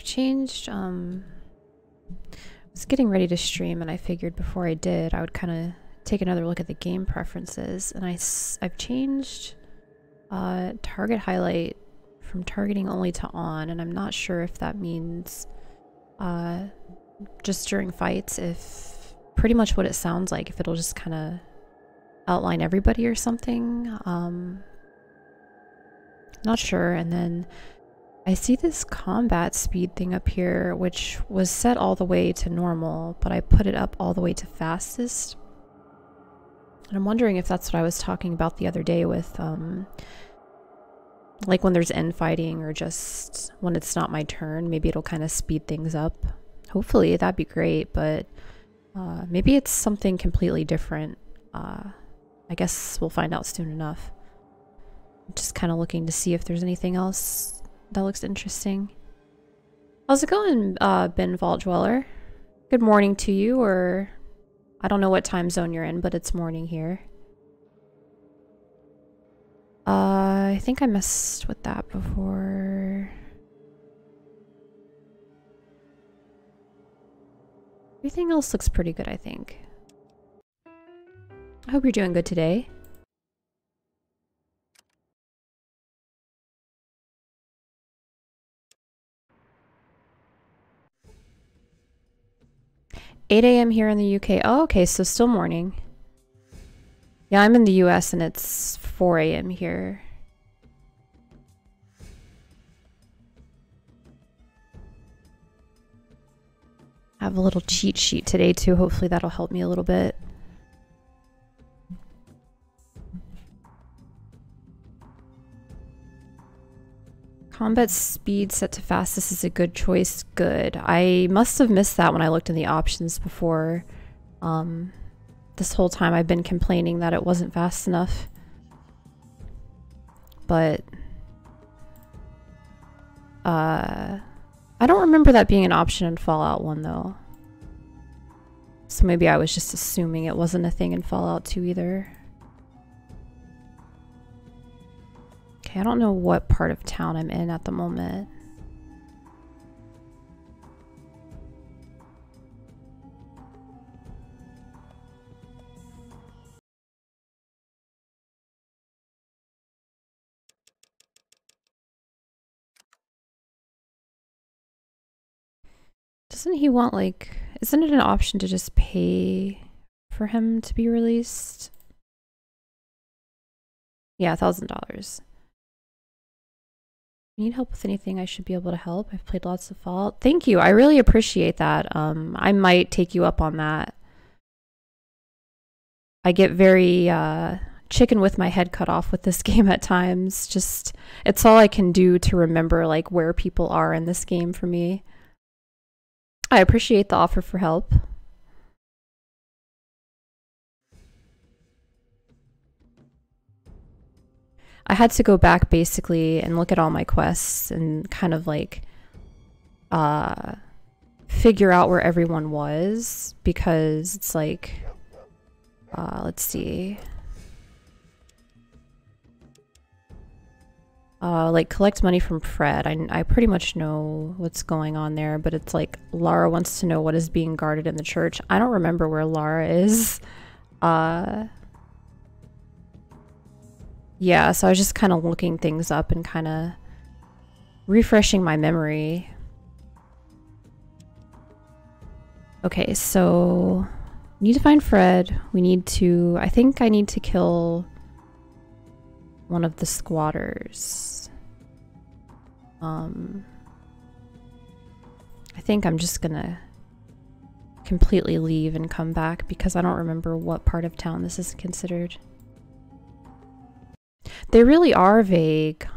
changed, I was getting ready to stream and I figured before I did, I would kind of take another look at the game preferences, and I've changed target highlight from targeting only to on, and I'm not sure if that means just during fights, if pretty much what it sounds like, if it'll just kind of outline everybody or something. Not sure. And then I see this combat speed thing up here, which was set all the way to normal, but I put it up all the way to fastest. And I'm wondering if that's what I was talking about the other day with, like when there's end fighting or just when it's not my turn, maybe it'll kind of speed things up. Hopefully, that'd be great, but maybe it's something completely different. I guess we'll find out soon enough. I'm just kind of looking to see if there's anything else that looks interesting. How's it going, Ben Vault Dweller? Good morning to you, or I don't know what time zone you're in, but it's morning here. I think I messed with that before. Everything else looks pretty good, I think. I hope you're doing good today. $8 a.m. here in the UK. Oh, okay, so still morning. Yeah, I'm in the US and it's 4 a.m. here. I have a little cheat sheet today too. Hopefully that'll help me a little bit. Combat speed set to fastest is a good choice. Good. I must have missed that when I looked in the options before. This whole time I've been complaining that it wasn't fast enough. But I don't remember that being an option in Fallout 1 though. So maybe I was just assuming it wasn't a thing in Fallout 2 either. Okay, I don't know what part of town I'm in at the moment. Doesn't he want, like, isn't it an option to just pay for him to be released? Yeah, $1,000. Need help with anything? I should be able to help. I've played lots of Fallout. Thank you. I really appreciate that. I might take you up on that. I get very chicken with my head cut off with this game at times. Just, it's all I can do to remember like where people are in this game for me. I appreciate the offer for help. I had to go back basically and look at all my quests and kind of like figure out where everyone was, because it's like let's see, like collect money from Fred. I pretty much know what's going on there, but it's like Lara wants to know what is being guarded in the church. I don't remember where Lara is. Yeah, so I was just kind of looking things up and kind of refreshing my memory. Okay, so we need to find Fred. We need to, I think I need to kill one of the squatters. I think I'm just gonna completely leave and come back because I don't remember what part of town this is considered. They really are vague.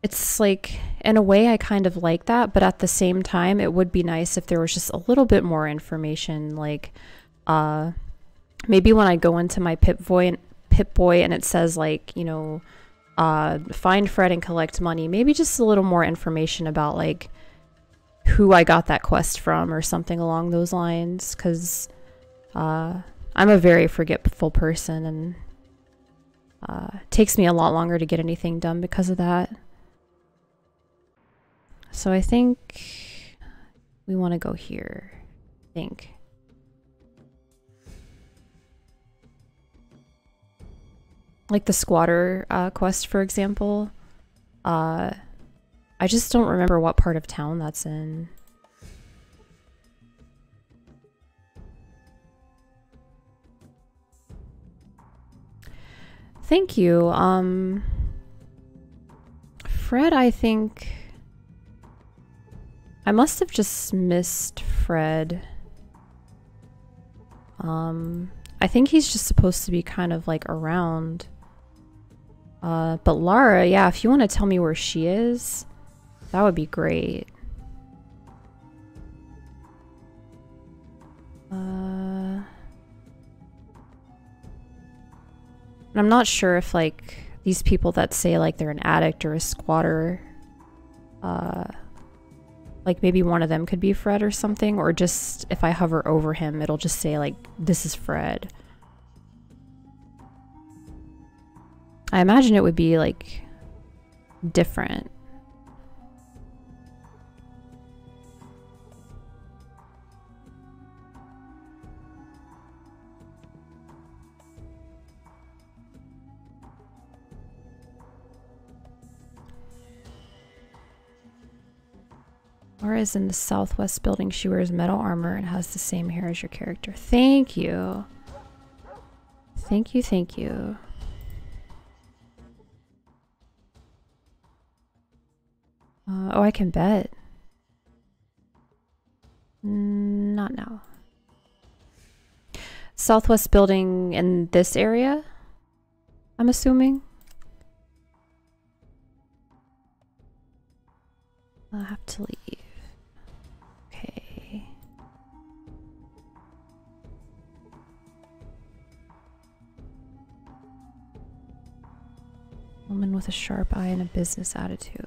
It's like, in a way I kind of like that, but at the same time it would be nice if there was just a little bit more information, like maybe when I go into my Pip-Boy and it says like, you know, find Fred and collect money, maybe just a little more information about like who I got that quest from or something along those lines, because I'm a very forgetful person and it takes me a lot longer to get anything done because of that. So I think we want to go here. I think. Like the squatter quest, for example. I just don't remember what part of town that's in. Thank you. Fred, I think... I must have just missed Fred. I think he's just supposed to be kind of like around. But Lara, yeah, if you want to tell me where she is, that would be great. I'm not sure if like these people that say like they're an addict or a squatter, like maybe one of them could be Fred or something, or just if I hover over him, it'll just say like, this is Fred. I imagine it would be like different. Laura is in the southwest building. She wears metal armor and has the same hair as your character. Thank you. Thank you, thank you. Oh, I can bet. Not now. Southwest building in this area, I'm assuming. I'll have to leave. Okay. Woman with a sharp eye and a business attitude.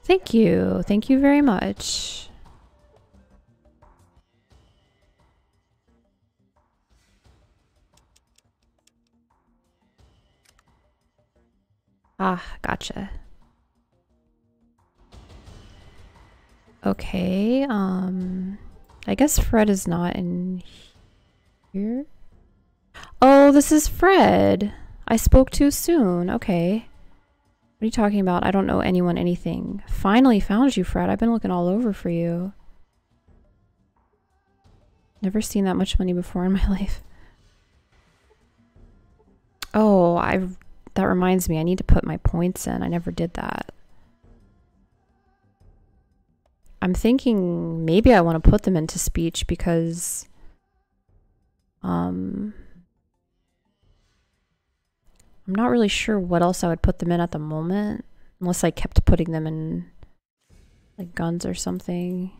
Thank you. Thank you very much. Ah, gotcha. Okay, I guess Fred is not in here. Oh, this is Fred. I spoke too soon. Okay. What are you talking about? I don't know anyone anything. Finally found you, Fred. I've been looking all over for you. Never seen that much money before in my life. Oh, that reminds me. I need to put my points in. I never did that. I'm thinking maybe I want to put them into speech because I'm not really sure what else I would put them in at the moment, unless I kept putting them in like guns or something.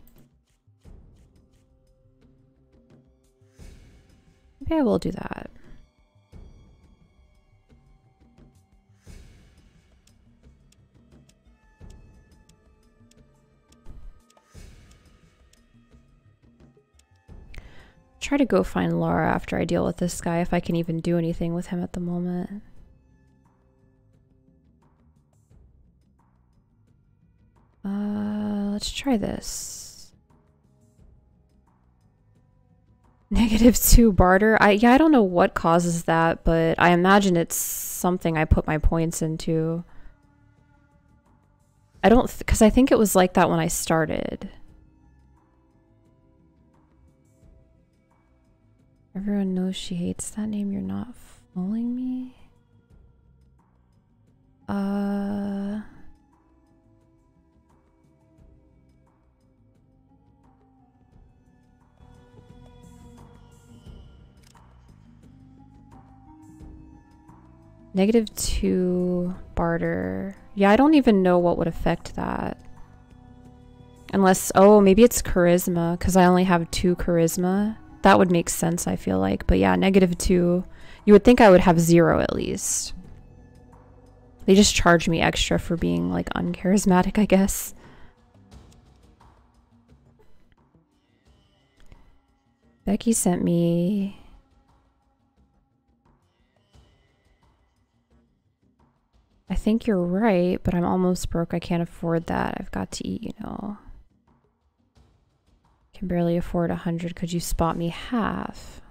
Maybe I will do that. Try to go find Laura after I deal with this guy, if I can even do anything with him at the moment. Let's try this. -2 barter. Yeah, I don't know what causes that, but I imagine it's something I put my points into. I don't, because I think it was like that when I started. Everyone knows she hates that name. You're not fooling me? -2 barter. Yeah, I don't even know what would affect that. Unless, oh, maybe it's charisma, because I only have 2 charisma. That would make sense, I feel like. But yeah, -2. You would think I would have 0 at least. They just charge me extra for being, like, uncharismatic, I guess. Becky sent me... think you're right, but I'm almost broke. I can't afford that. I've got to eat, you know. Can barely afford 100. Could you spot me half?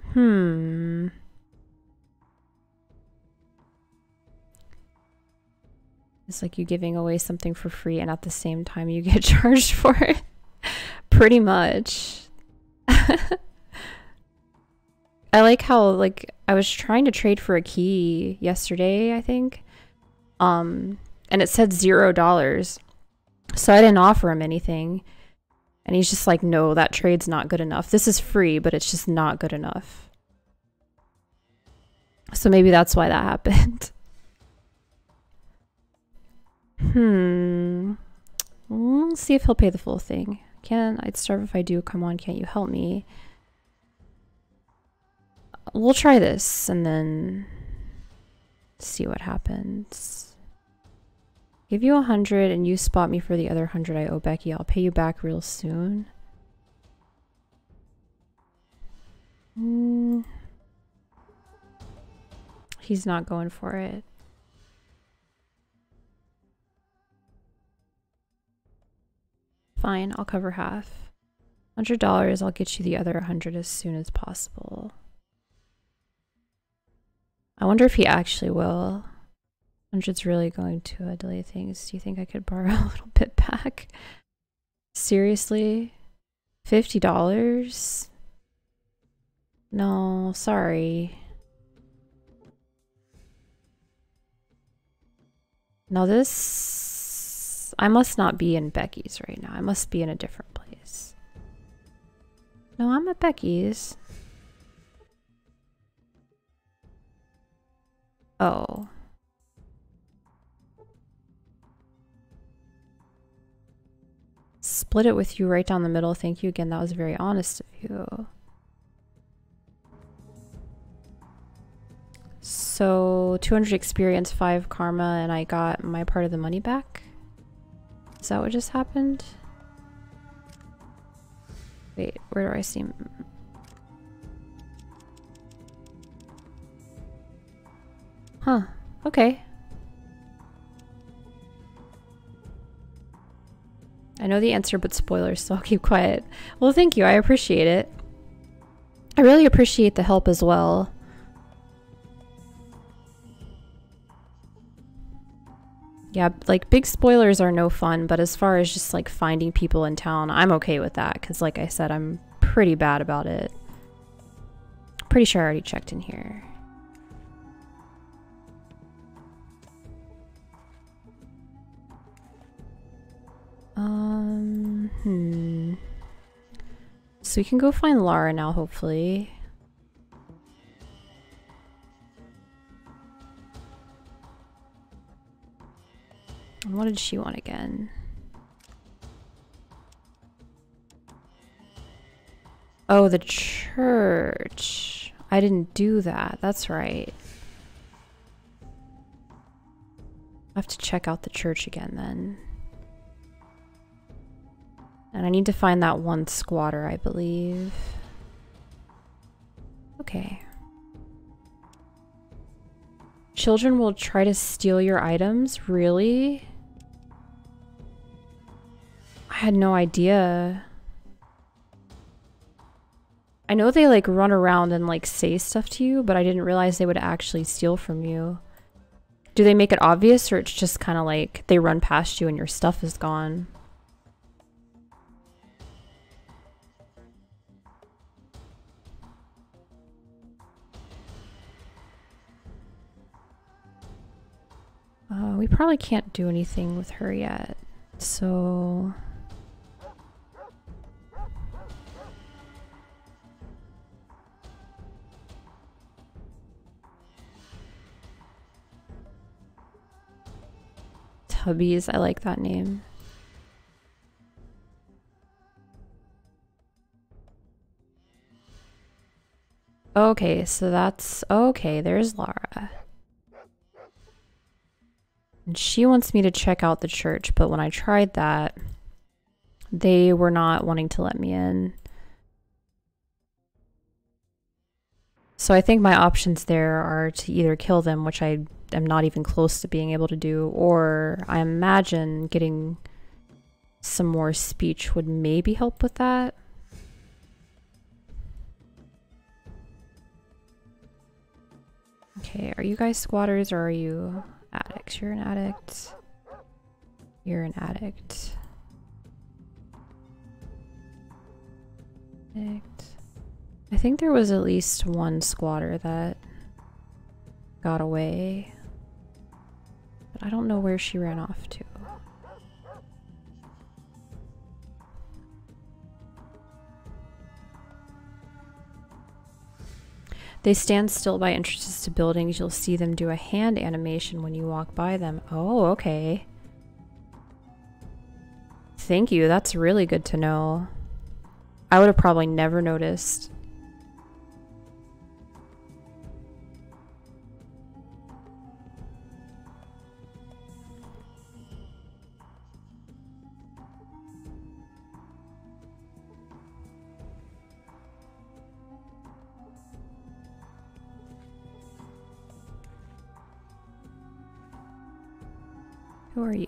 It's like you giving away something for free and at the same time you get charged for it. Pretty much. I like how, like, I was trying to trade for a key yesterday, I think. And it said $0. So I didn't offer him anything. And he's just like, no, that trade's not good enough. This is free, but it's just not good enough. So maybe that's why that happened. We'll see if he'll pay the full thing. I'd starve if I do. Come on, can't you help me? We'll try this and then see what happens. Give you 100 and you spot me for the other 100 I owe Becky. I'll pay you back real soon. He's not going for it. Fine, I'll cover half. $100, I'll get you the other 100 as soon as possible. I wonder if he actually will. 100's really going to delay things. Do you think I could borrow a little bit back? Seriously? $50? No, sorry. Now this... I must not be in Becky's right now. I must be in a different place. No, I'm at Becky's. Oh. Split it with you right down the middle. Thank you again. That was very honest of you. So 200 experience, 5 karma, and I got my part of the money back? Is that what just happened? Wait, where do I see him? Huh, okay. I know the answer, but spoilers, so I'll keep quiet. Well, thank you, I appreciate it. I really appreciate the help as well. Yeah, like, big spoilers are no fun, but as far as just, like, finding people in town, I'm okay with that, because, like I said, I'm pretty bad about it. Pretty sure I already checked in here. So we can go find Lara now, hopefully. What did she want again? Oh, the church. I didn't do that. That's right. I have to check out the church again then. And I need to find that one squatter, I believe. Okay. Children will try to steal your items? Really? I had no idea. I know they like run around and like say stuff to you, but I didn't realize they would actually steal from you. Do they make it obvious, or it's just kind of like they run past you and your stuff is gone? We probably can't do anything with her yet, so... Tubbies, I like that name. Okay, so that's... Okay, there's Lara. And she wants me to check out the church, but when I tried that, they were not wanting to let me in. So I think my options there are to either kill them, which I am not even close to being able to do, or I imagine getting some more speech would maybe help with that. Okay, are you guys squatters or are you addicts? You're an addict. You're an addict. I think there was at least one squatter that got away, but I don't know where she ran off to. They stand still by entrances to buildings. You'll see them do a hand animation when you walk by them. Oh, okay. Thank you. That's really good to know. I would have probably never noticed. Who are you?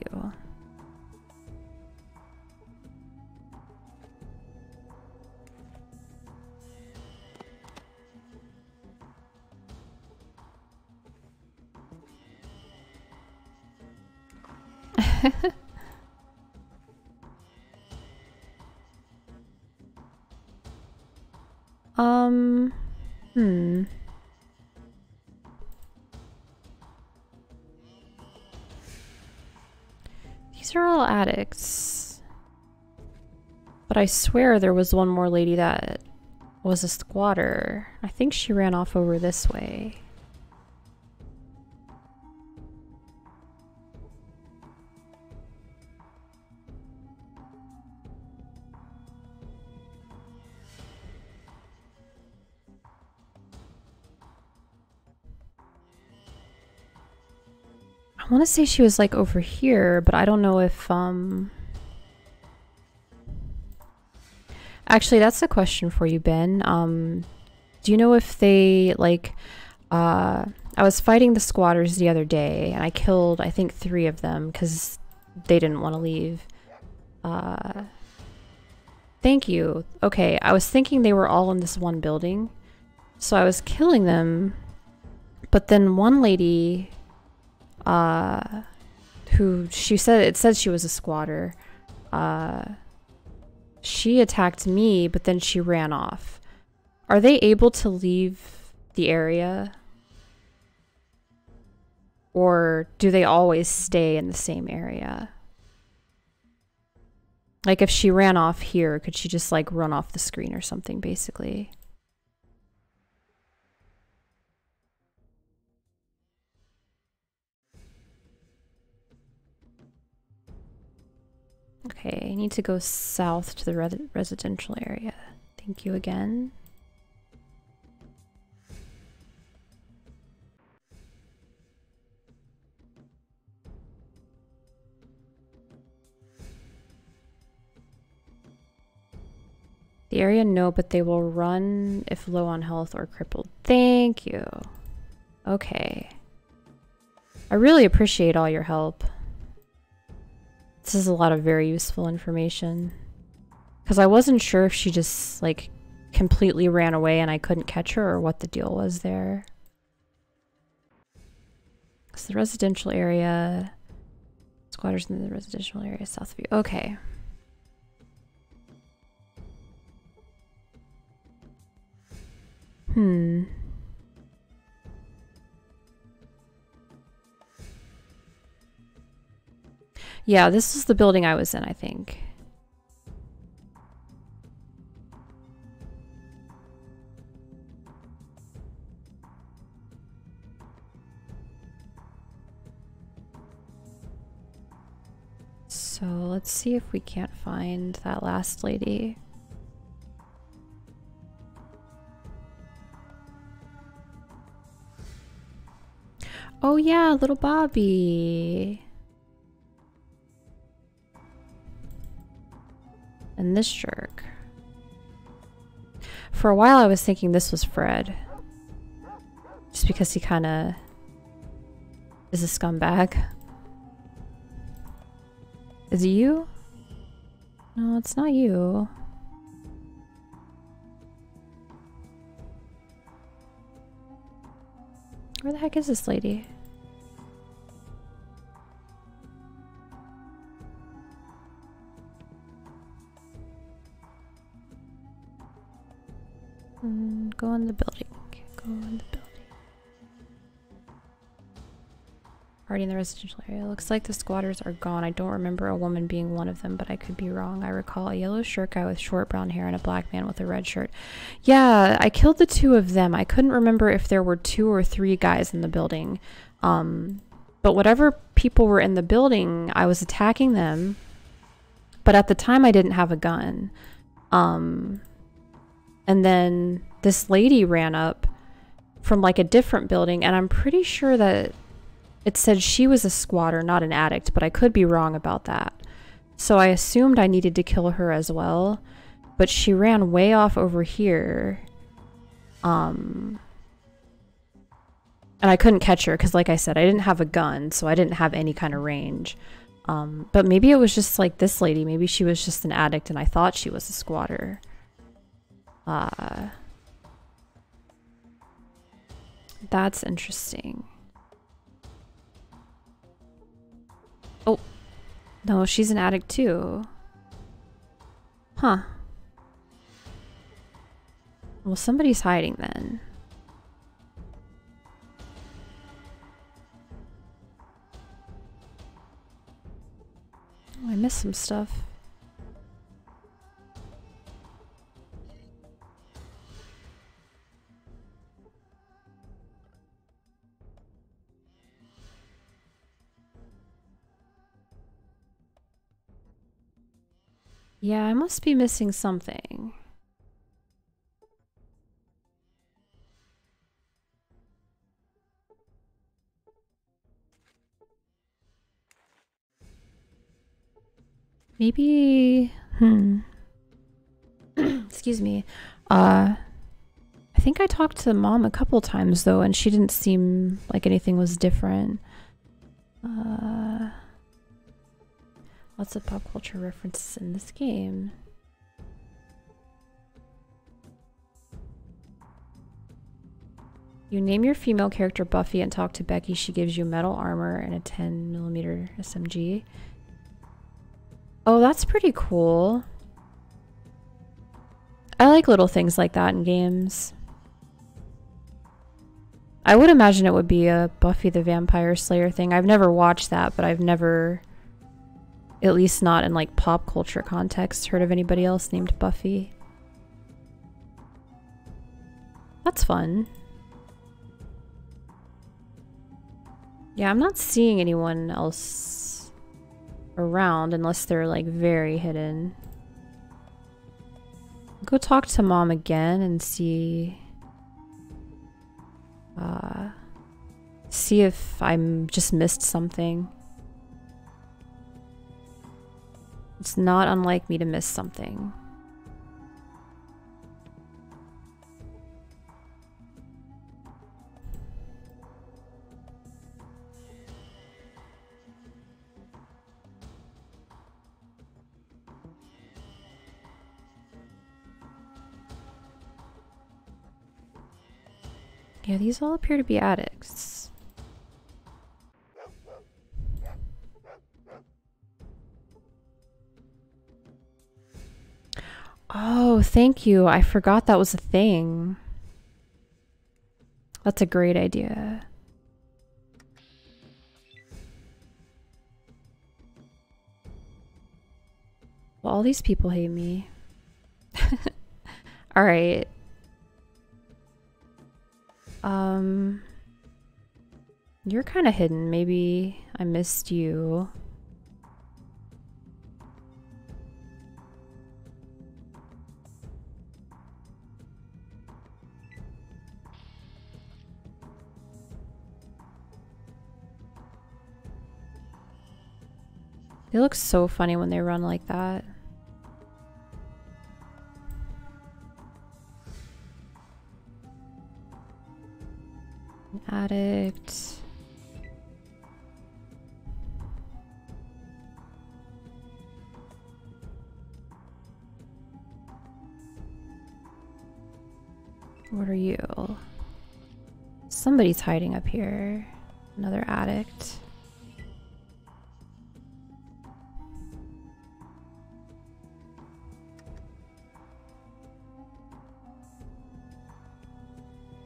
These are all addicts. But I swear there was one more lady that was a squatter. I think she ran off over this way. I want to say she was like over here, but I don't know if actually that's a question for you, Ben. Do you know if they like I was fighting the squatters the other day and I killed I think 3 of them because they didn't want to leave. Thank you. Okay, I was thinking they were all in this one building, so I was killing them, but then one lady who it said she was a squatter, she attacked me, but then she ran off. Are they able to leave the area? Or do they always stay in the same area? Like if she ran off here, could she just like run off the screen or something, basically? Okay, I need to go south to the residential area. Thank you again. The area, no, but they will run if low on health or crippled. Thank you. Okay. I really appreciate all your help. This is a lot of very useful information. Because I wasn't sure if she just, like, completely ran away and I couldn't catch her or what the deal was there. It's the residential area. Squatters in the residential area, south of you. Okay. Yeah, this was the building I was in, I think. So let's see if we can't find that last lady. Oh yeah, little Bobby. And this jerk. For a while I was thinking this was Fred. Just because he kind of is a scumbag. Is it you? No, it's not you. Where the heck is this lady? Go in the building. Go in the building. Party in the residential area. Looks like the squatters are gone. I don't remember a woman being one of them, but I could be wrong. I recall a yellow shirt guy with short brown hair and a black man with a red shirt. Yeah, I killed the two of them. I couldn't remember if there were 2 or 3 guys in the building. But whatever people were in the building, I was attacking them. But at the time, I didn't have a gun. And then this lady ran up from like a different building, and I'm pretty sure that it said she was a squatter, not an addict, but I could be wrong about that. So I assumed I needed to kill her as well, but she ran way off over here. And I couldn't catch her because, like I said, I didn't have a gun, so I didn't have any kind of range. But maybe it was just like this lady. Maybe she was just an addict and I thought she was a squatter. That's interesting. Oh, no, she's an addict too. Huh. Well, somebody's hiding then. Oh, I missed some stuff. Yeah, I must be missing something. Maybe... Excuse me. I think I talked to Mom a couple times though, and she didn't seem like anything was different. Lots of pop culture references in this game. You name your female character Buffy and talk to Becky. She gives you metal armor and a 10mm SMG. Oh, that's pretty cool. I like little things like that in games. I would imagine it would be a Buffy the Vampire Slayer thing. I've never watched that, but I've never, at least not in like pop culture context, heard of anybody else named Buffy. That's fun. Yeah, I'm not seeing anyone else around unless they're like very hidden. Go talk to Mom again and see if I'm just missed something. It's not unlike me to miss something. Yeah, these all appear to be addicts. Oh, thank you. I forgot that was a thing. That's a great idea. Well, all these people hate me. All right. You're kind of hidden. Maybe I missed you. They look so funny when they run like that. An addict. What are you? Somebody's hiding up here. Another addict.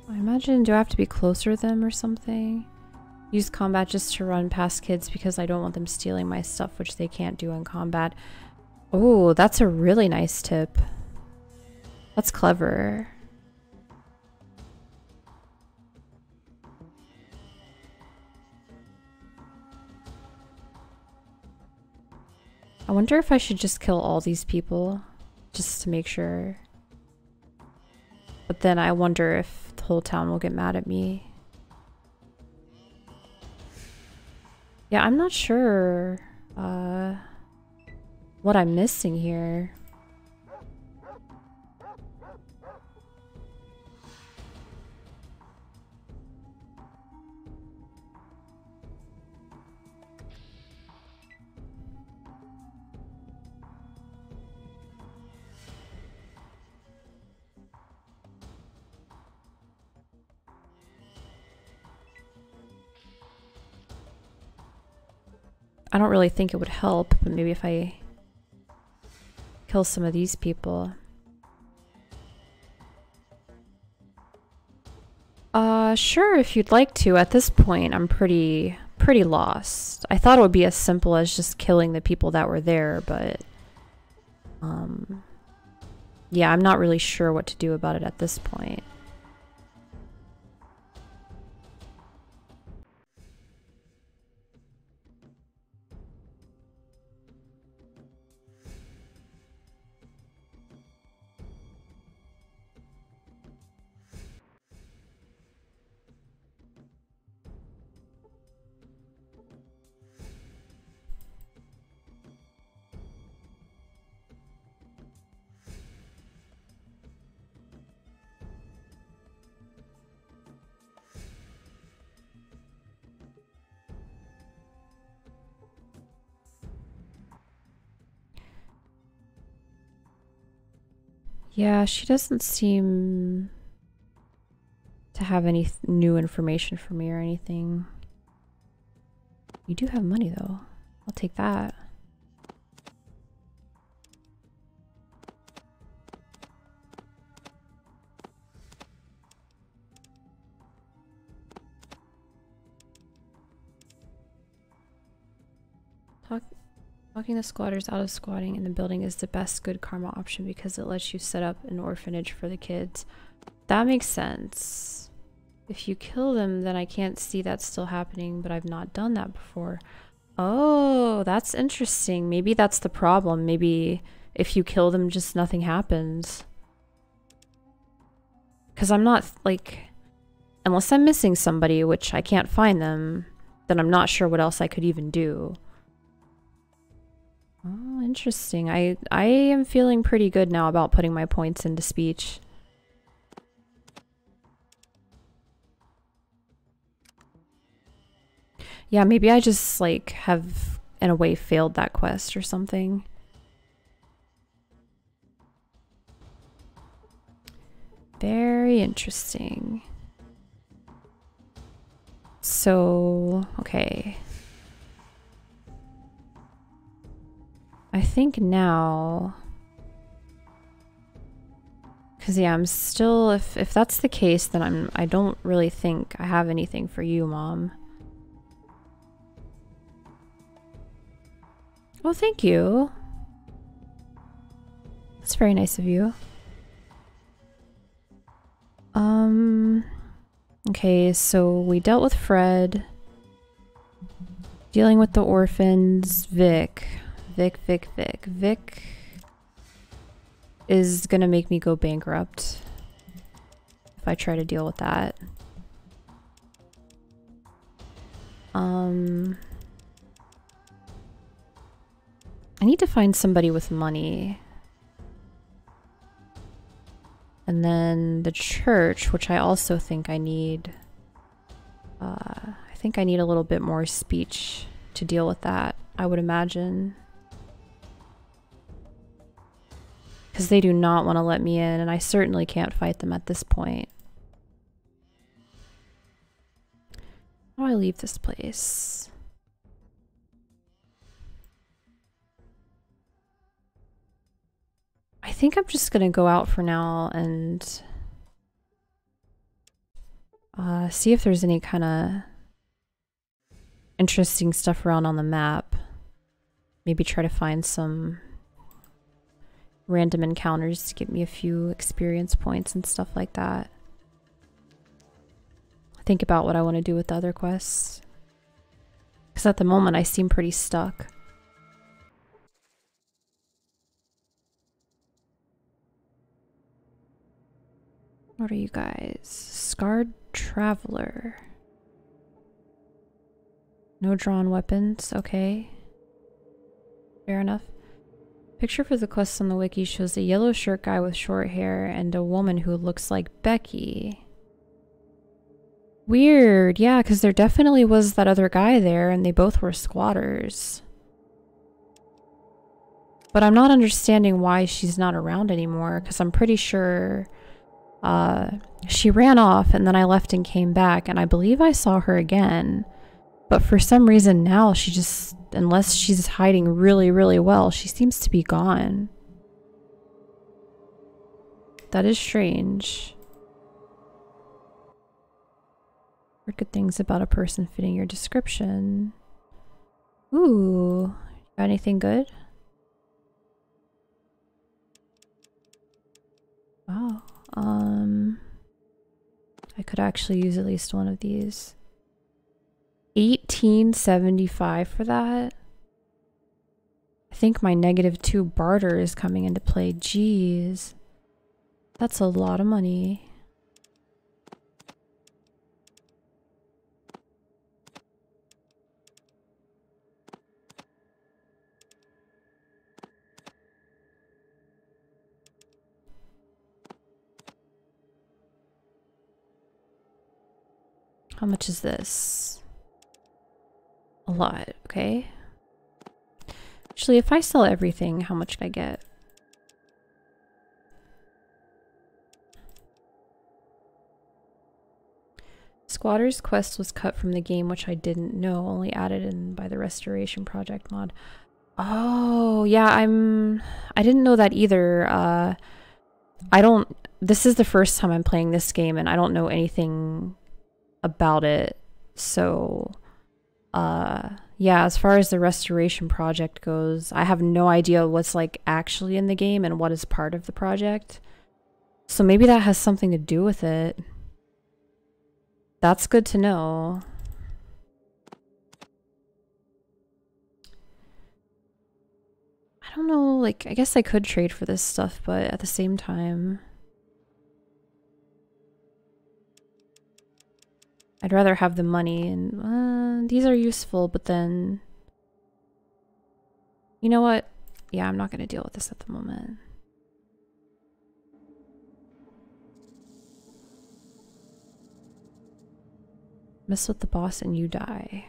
I imagine, do I have to be closer to them or something? Use combat just to run past kids because I don't want them stealing my stuff, which they can't do in combat. Oh, that's a really nice tip. That's clever. I wonder if I should just kill all these people just to make sure. But then I wonder if the whole town will get mad at me. Yeah, I'm not sure what I'm missing here. I don't really think it would help, but maybe if I kill some of these people. Sure, if you'd like to. At this point, I'm pretty lost. I thought it would be as simple as just killing the people that were there, but yeah, I'm not really sure what to do about it at this point. Yeah, she doesn't seem to have any new information for me or anything. You do have money though. I'll take that. Talking the squatters out of squatting in the building is the best good karma option because it lets you set up an orphanage for the kids. That makes sense. If you kill them, then I can't see that still happening, but I've not done that before. Oh, that's interesting. Maybe that's the problem. Maybe if you kill them, just nothing happens. Because I'm not, like, unless I'm missing somebody, which I can't find them, then I'm not sure what else I could even do. Oh, interesting. I am feeling pretty good now about putting my points into speech. Yeah, maybe I just, like, have, in a way, failed that quest or something. Very interesting. So, okay. I think now, because yeah, I'm still, if that's the case, then I don't really think I have anything for you, Mom. Oh, thank you. That's very nice of you. Okay, so we dealt with Fred. Dealing with the orphans, Vic is gonna make me go bankrupt if I try to deal with that. I need to find somebody with money. And then the church, which I also think I need. I think I need a little bit more speech to deal with that, I would imagine. because they do not want to let me in, and I certainly can't fight them at this point. How do I leave this place? I think I'm just gonna go out for now and see if there's any kind of interesting stuff around on the map. Maybe try to find some random encounters to get me a few experience points and stuff like that. Think about what I want to do with the other quests. Because at the moment I seem pretty stuck. What are you guys? Scarred Traveler. No drawn weapons, okay. Fair enough. Picture for the quest on the wiki shows a yellow shirt guy with short hair and a woman who looks like Becky. Weird, yeah, because there definitely was that other guy there and they both were squatters. But I'm not understanding why she's not around anymore, because I'm pretty sure she ran off and then I left and came back, and I believe I saw her again. But for some reason now she just, unless she's hiding really, really well, she seems to be gone. That is strange. Heard good things about a person fitting your description. Ooh, got anything good? Wow. I could actually use at least one of these. 1875 for that. I think my -2 barter is coming into play. Jeez. That's a lot of money. How much is this? A lot, okay. Actually, if I sell everything, how much can I get? Squatter's Quest was cut from the game, which I didn't know, only added in by the Restoration Project mod. Oh, yeah, I didn't know that either. This is the first time I'm playing this game and I don't know anything about it. So, yeah, as far as the Restoration Project goes, I have no idea what's like actually in the game and what is part of the project. So maybe that has something to do with it. That's good to know. I don't know, like, I guess I could trade for this stuff, but at the same time, I'd rather have the money, and these are useful, but then, you know what? Yeah, I'm not going to deal with this at the moment. Mess with the boss and you die.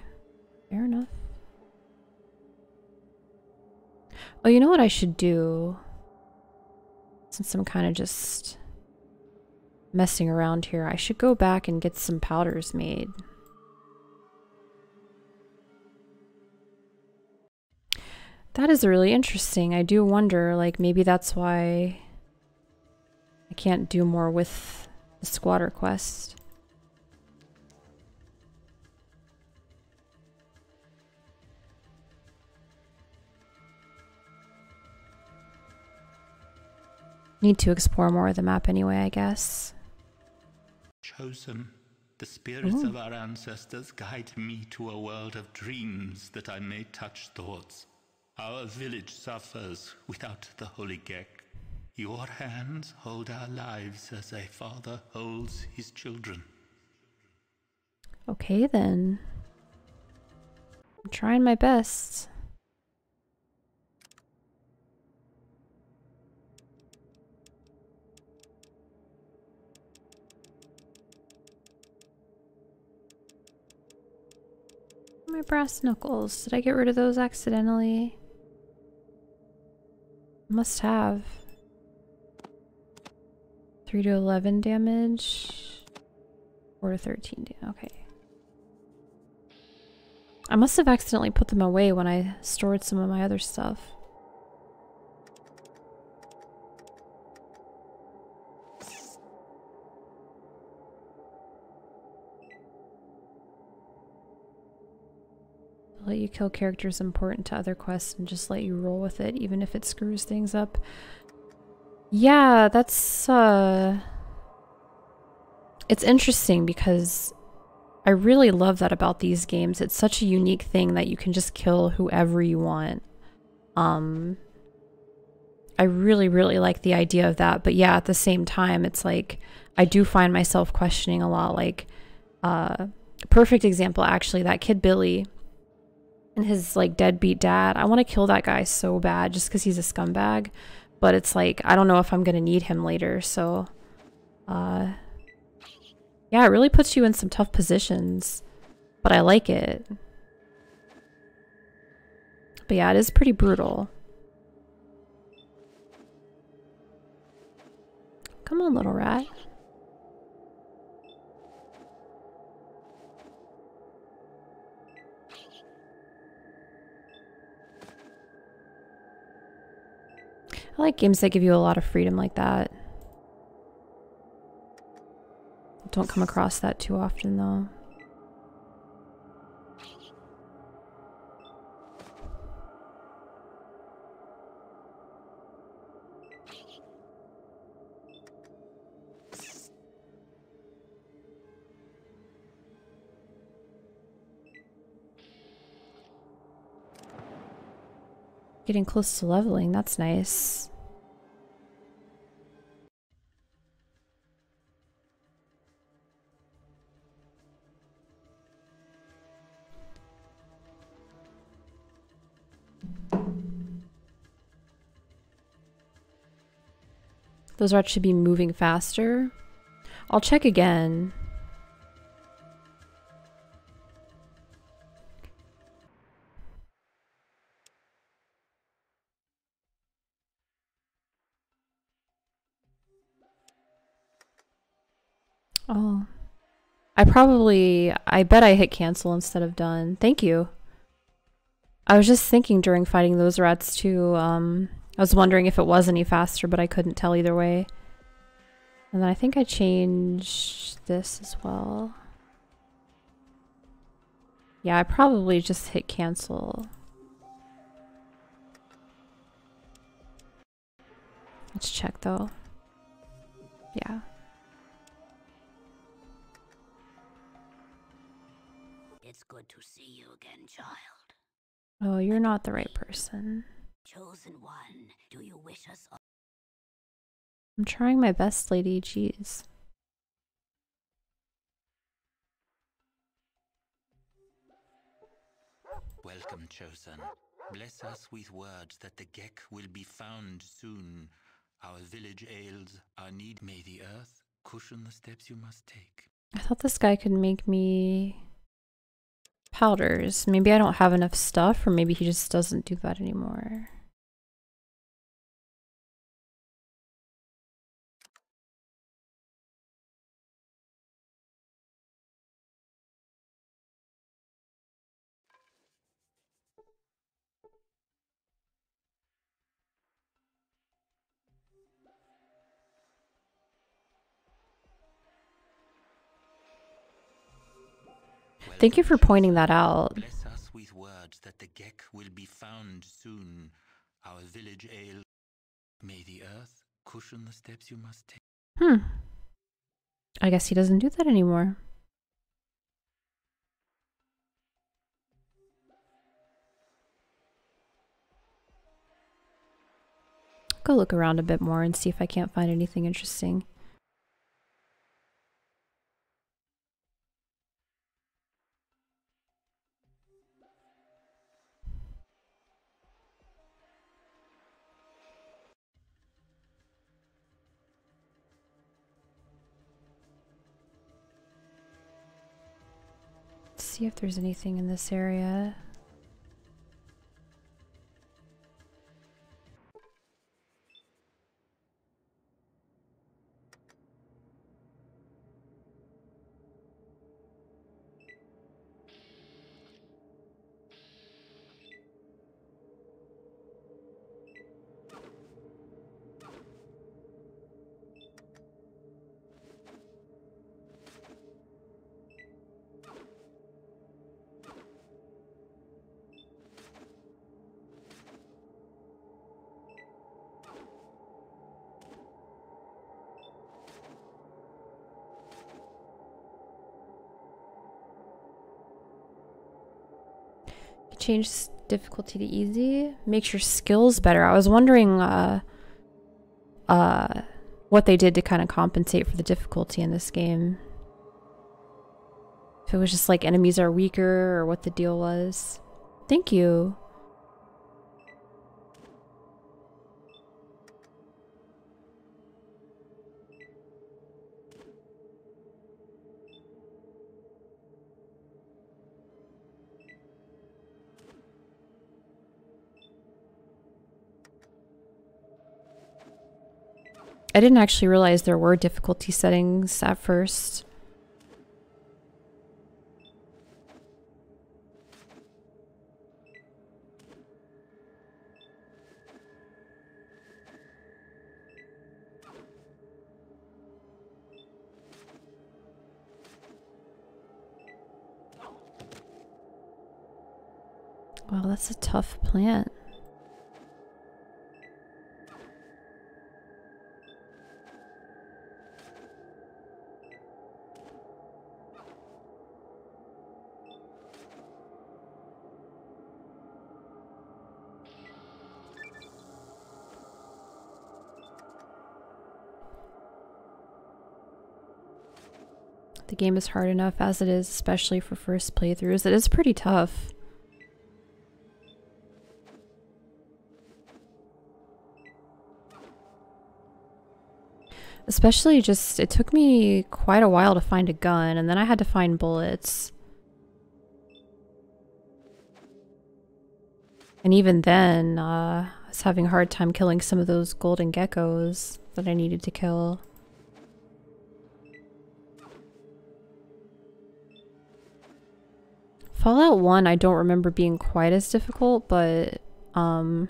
Fair enough. Oh, you know what I should do? Since I'm kind of just messing around here, I should go back and get some powders made. That is really interesting. I do wonder, like, maybe that's why I can't do more with the squatter quest. Need to explore more of the map anyway, I guess. Chosen, the spirits of our ancestors guide me to a world of dreams that I may touch thoughts. Our village suffers without the Holy Gek. Your hands hold our lives as a father holds his children. Okay then. I'm trying my best. My brass knuckles. Did I get rid of those accidentally? Must have. 3 to 11 damage. 4 to 13 okay. I must have accidentally put them away when I stored some of my other stuff. Let you kill characters important to other quests and just let you roll with it, even if it screws things up. Yeah, that's it's interesting because I really love that about these games. It's such a unique thing that you can just kill whoever you want. I really, really like the idea of that. But yeah, at the same time, it's like I do find myself questioning a lot. Like, perfect example, actually, that kid Billy and his like deadbeat dad. I want to kill that guy so bad just because he's a scumbag. But it's like, I don't know if I'm going to need him later. So, yeah, it really puts you in some tough positions. But I like it. But yeah, it is pretty brutal. Come on, little rat. I like games that give you a lot of freedom like that. Don't come across that too often, though. Getting close to leveling, that's nice. Those rats should be moving faster. I'll check again. Oh. I bet I hit cancel instead of done. Thank you. I was just thinking during fighting those rats too, I was wondering if it was any faster, but I couldn't tell either way. And then I think I changed this as well. Yeah, I probably just hit cancel. Let's check though. Yeah. It's good to see you again, child. Oh, you're not the right person. Chosen one, do you wish us all? I'm trying my best, lady. Jeez. Welcome, Chosen. Bless us with words that the Gek will be found soon. Our village ails, our need. May the earth cushion the steps you must take. I thought this guy could make me powders. Maybe I don't have enough stuff, or maybe he just doesn't do that anymore. Thank you for pointing that out. Bless us with words that the Gek will be found soon. Our village ails. May the earth cushion the steps you must take. I guess he doesn't do that anymore. Go look around a bit more and see if I can't find anything interesting. See if there's anything in this area. Change difficulty to easy. Makes your skills better. I was wondering what they did to kind of compensate for the difficulty in this game. If it was just like enemies are weaker or what the deal was. Thank you. I didn't actually realize there were difficulty settings at first. Wow, that's a tough plant. The game is hard enough as it is, especially for first playthroughs. It is pretty tough. Especially just, it took me quite a while to find a gun, and then I had to find bullets. And even then, I was having a hard time killing some of those golden geckos that I needed to kill. Fallout 1 I don't remember being quite as difficult, but I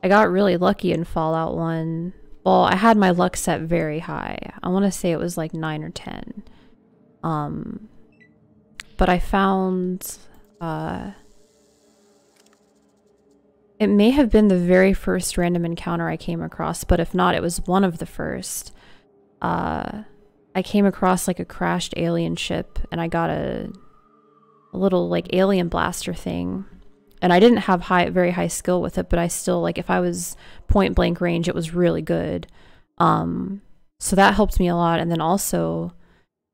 got really lucky in Fallout 1. Well, I had my luck set very high. I want to say it was like 9 or 10. But I found it may have been the very first random encounter I came across, but if not, it was one of the first. I came across like a crashed alien ship, and I got a little like alien blaster thing, and I didn't have very high skill with it, but I still, like, if I was point blank range, it was really good. So that helped me a lot. And then also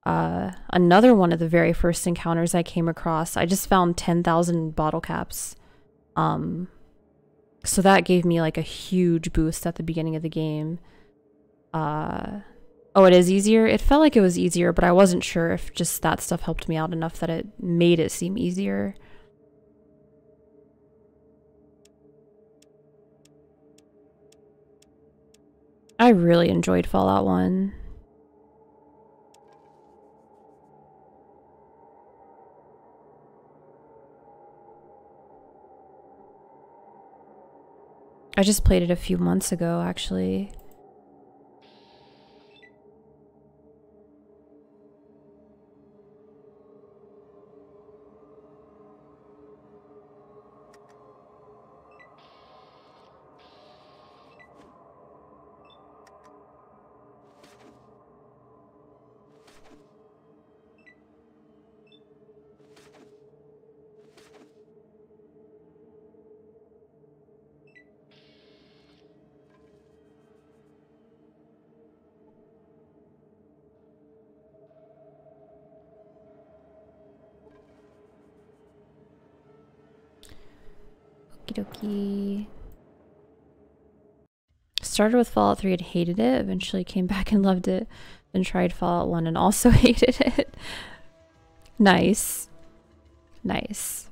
another one of the very first encounters I came across, I just found 10,000 bottle caps. So that gave me like a huge boost at the beginning of the game. Oh, it is easier? It felt like it was easier, but I wasn't sure if just that stuff helped me out enough that it made it seem easier. I really enjoyed Fallout 1. I just played it a few months ago, actually. Okie dokie. Started with Fallout 3 and hated it. Eventually came back and loved it. Then tried Fallout 1 and also hated it. Nice. Nice.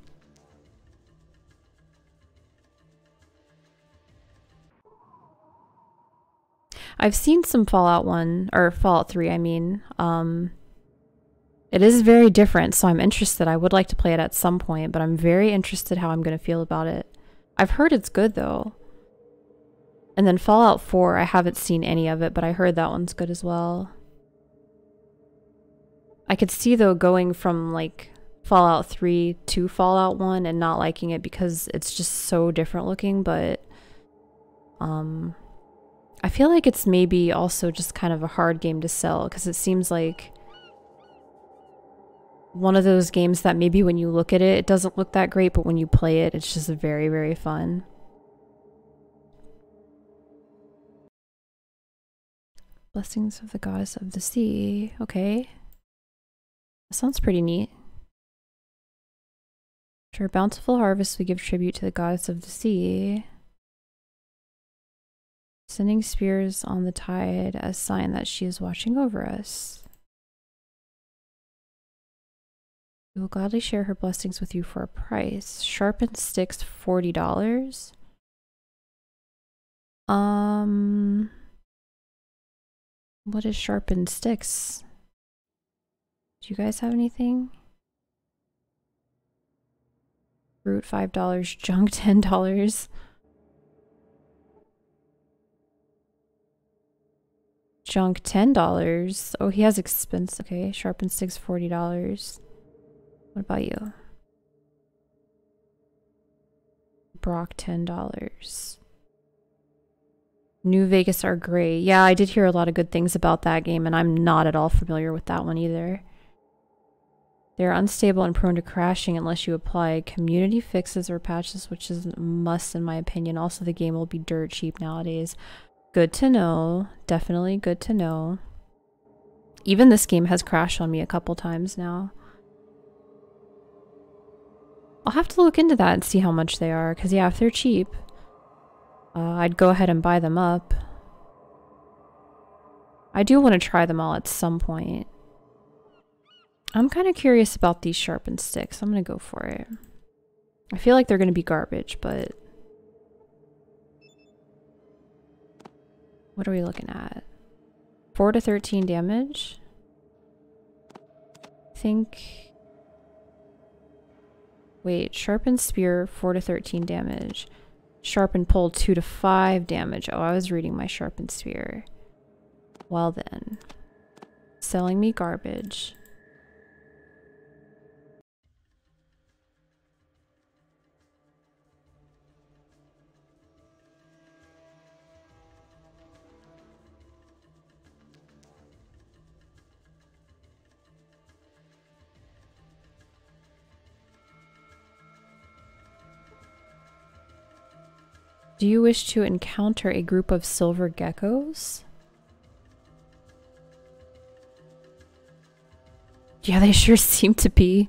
I've seen some Fallout 1, or Fallout 3, I mean. It is very different, so I'm interested. I would like to play it at some point, but I'm very interested how I'm going to feel about it. I've heard it's good, though. And then Fallout 4, I haven't seen any of it, but I heard that one's good as well. I could see, though, going from, like, Fallout 3 to Fallout 1 and not liking it because it's just so different looking, but I feel like it's maybe also just kind of a hard game to sell because it seems like one of those games that maybe when you look at it, it doesn't look that great, but when you play it, it's just very, very fun. Blessings of the Goddess of the Sea. Okay. That sounds pretty neat. After a bountiful harvest, we give tribute to the Goddess of the Sea, sending spears on the tide as sign that she is watching over us. We will gladly share her blessings with you for a price. Sharpened sticks, $40. What is sharpened sticks? Do you guys have anything? Fruit, $5. Junk, $10. Junk, $10. Oh, he has expense. Okay, sharpened sticks, $40. What about you? Brock, $10. New Vegas are great. Yeah, I did hear a lot of good things about that game, and I'm not at all familiar with that one either. They're unstable and prone to crashing unless you apply community fixes or patches, which is a must in my opinion. Also, the game will be dirt cheap nowadays. Good to know. Definitely good to know. Even this game has crashed on me a couple times now. I'll have to look into that and see how much they are, because yeah, if they're cheap, I'd go ahead and buy them up. I do want to try them all at some point. I'm kind of curious about these sharpened sticks. I'm going to go for it. I feel like they're going to be garbage, but... What are we looking at? 4 to 13 damage? I think... Wait, sharpened spear, 4 to 13 damage. Sharpened pole, 2 to 5 damage. Oh, I was reading my sharpened spear. Well then. Selling me garbage. Do you wish to encounter a group of silver geckos? Yeah, they sure seem to be.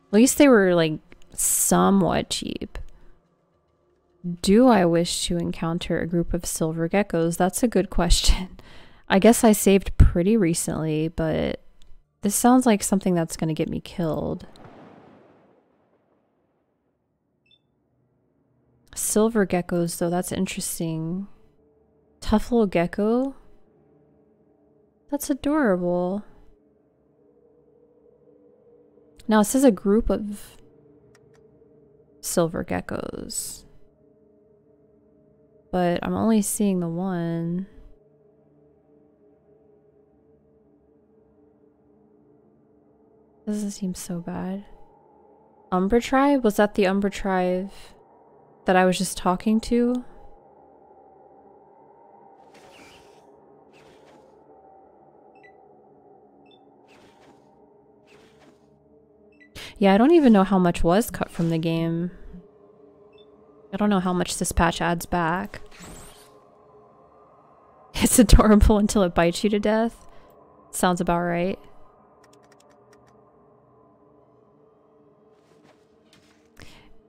At least they were, like, somewhat cheap. Do I wish to encounter a group of silver geckos? That's a good question. I guess I saved pretty recently, but this sounds like something that's going to get me killed. Silver geckos, though, that's interesting. Tough little gecko? That's adorable. Now it says a group of silver geckos. But I'm only seeing the one. Doesn't seem so bad. Umbra tribe? Was that the Umbra tribe that I was just talking to? Yeah, I don't even know how much was cut from the game. I don't know how much this patch adds back. It's adorable until it bites you to death. Sounds about right.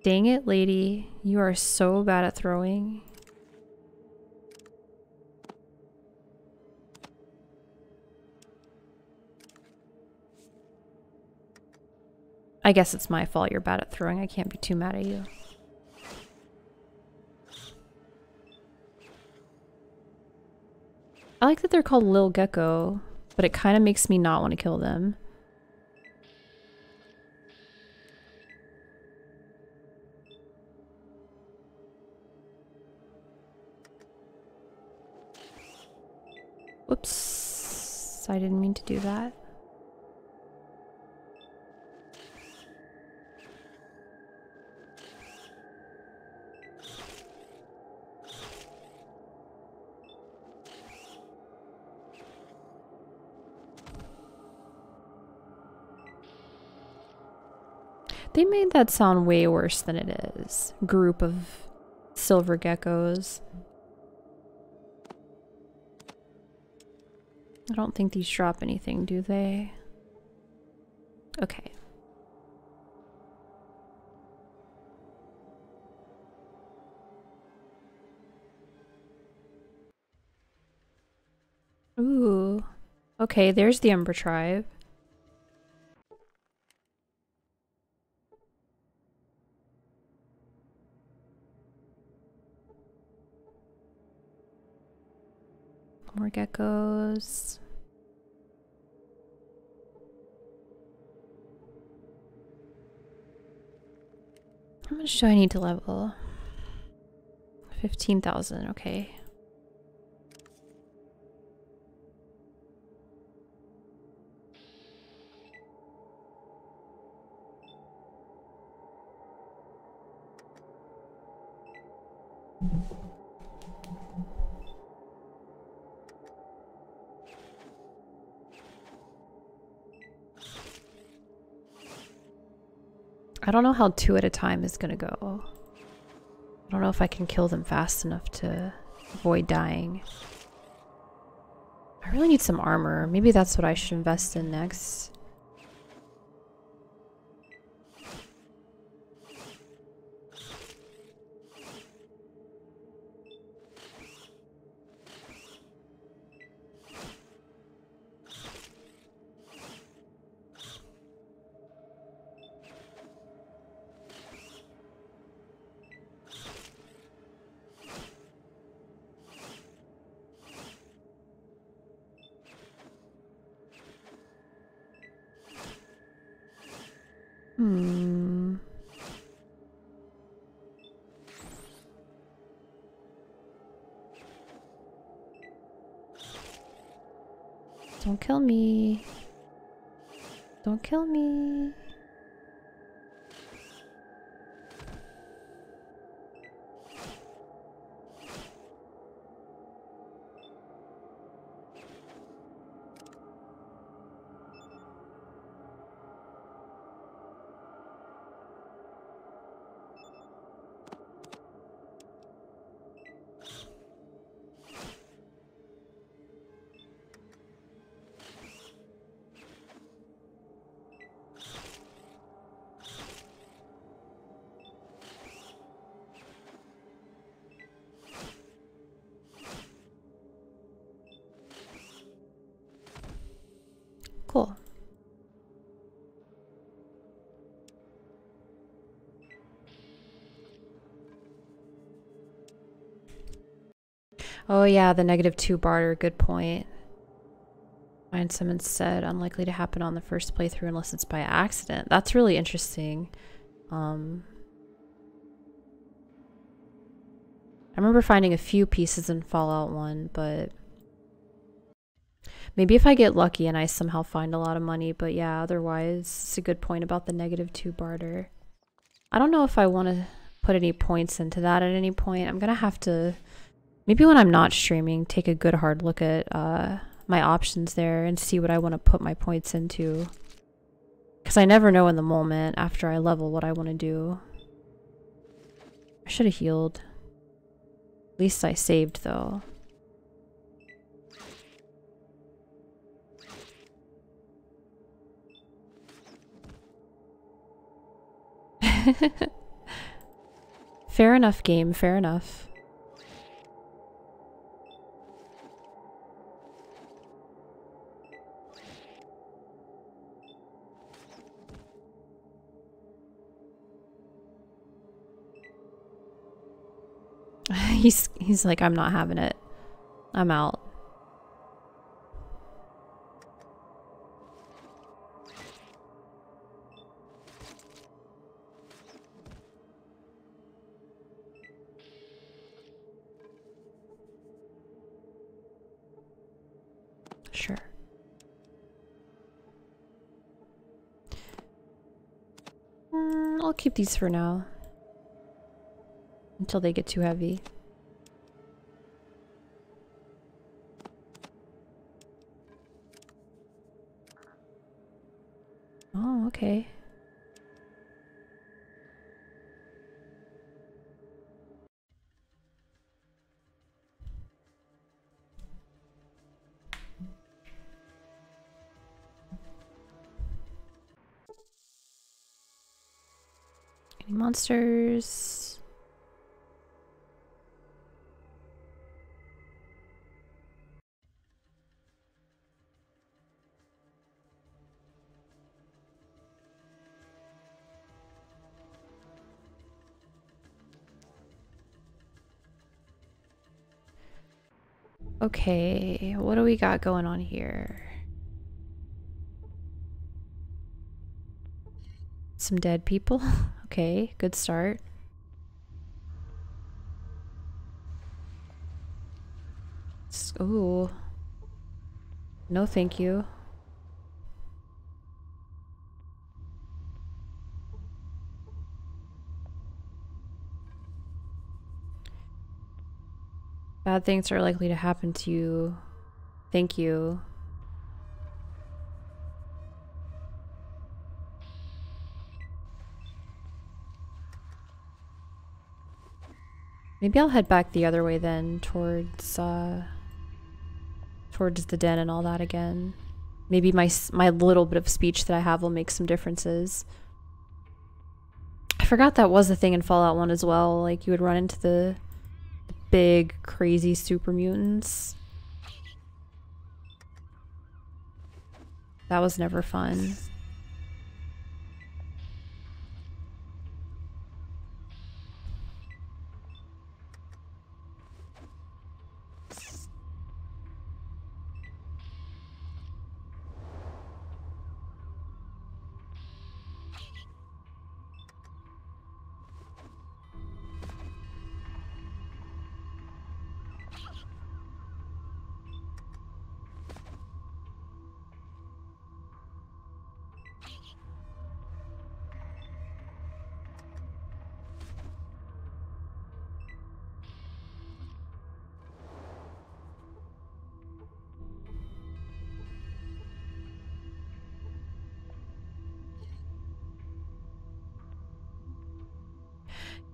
Dang it, lady. You are so bad at throwing. I guess it's my fault you're bad at throwing. I can't be too mad at you. I like that they're called Lil Gecko, but it kind of makes me not want to kill them. Whoops. I didn't mean to do that. They made that sound way worse than it is. Group of silver geckos. I don't think these drop anything, do they? Okay. Ooh. Okay, there's the Ember Tribe. More geckos. How much do I need to level? 15,000, okay. I don't know how 2 at a time is gonna go. I don't know if I can kill them fast enough to avoid dying. I really need some armor. Maybe that's what I should invest in next. Hmm. Don't kill me. Don't kill me. Cool. Oh yeah, the -2 barter, good point. Find some instead, unlikely to happen on the first playthrough unless it's by accident. That's really interesting. I remember finding a few pieces in Fallout 1, but maybe if I get lucky and I somehow find a lot of money, but yeah, otherwise, it's a good point about the -2 barter. I don't know if I want to put any points into that at any point. I'm gonna have to, maybe when I'm not streaming, take a good hard look at my options there and see what I want to put my points into. Because I never know in the moment after I level what I want to do. I should have healed. At least I saved though. Fair enough, game, fair enough. He's like, I'm not having it. I'm out. Sure. I'll keep these for now. Until they get too heavy. Oh, okay. Any monsters? Okay, what do we got going on here? Some dead people. Okay, good start. Ooh. No, thank you. Bad things are likely to happen to you. Thank you. Maybe I'll head back the other way then, towards the den and all that again. Maybe my little bit of speech that I have will make some differences. I forgot that was a thing in Fallout 1 as well. Like, you would run into the big, crazy super mutants. That was never fun.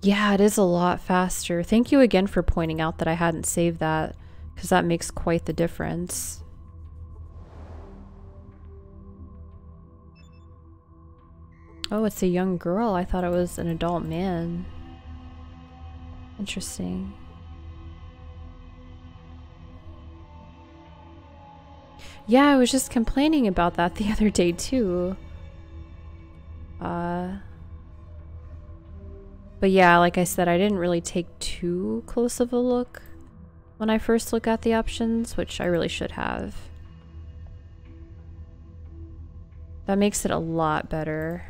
Yeah, it is a lot faster. Thank you again for pointing out that I hadn't saved that, because that makes quite the difference. Oh, it's a young girl. I thought it was an adult man. Interesting. Yeah, I was just complaining about that the other day too. But yeah, like I said, I didn't really take too close of a look when I first looked at the options, which I really should have. That makes it a lot better.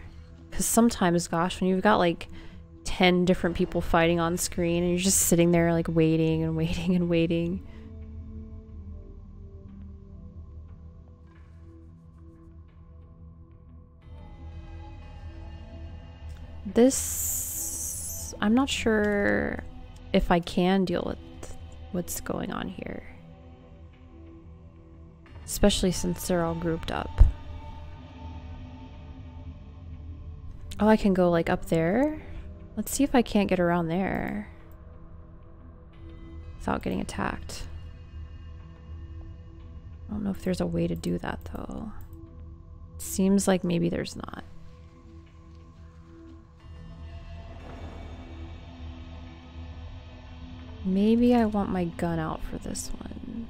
Because sometimes, gosh, when you've got like 10 different people fighting on screen and you're just sitting there like waiting and waiting and waiting. This, I'm not sure if I can deal with what's going on here. Especially since they're all grouped up. Oh, I can go like up there? Let's see if I can't get around there without getting attacked. I don't know if there's a way to do that though. Seems like maybe there's not. Maybe I want my gun out for this one.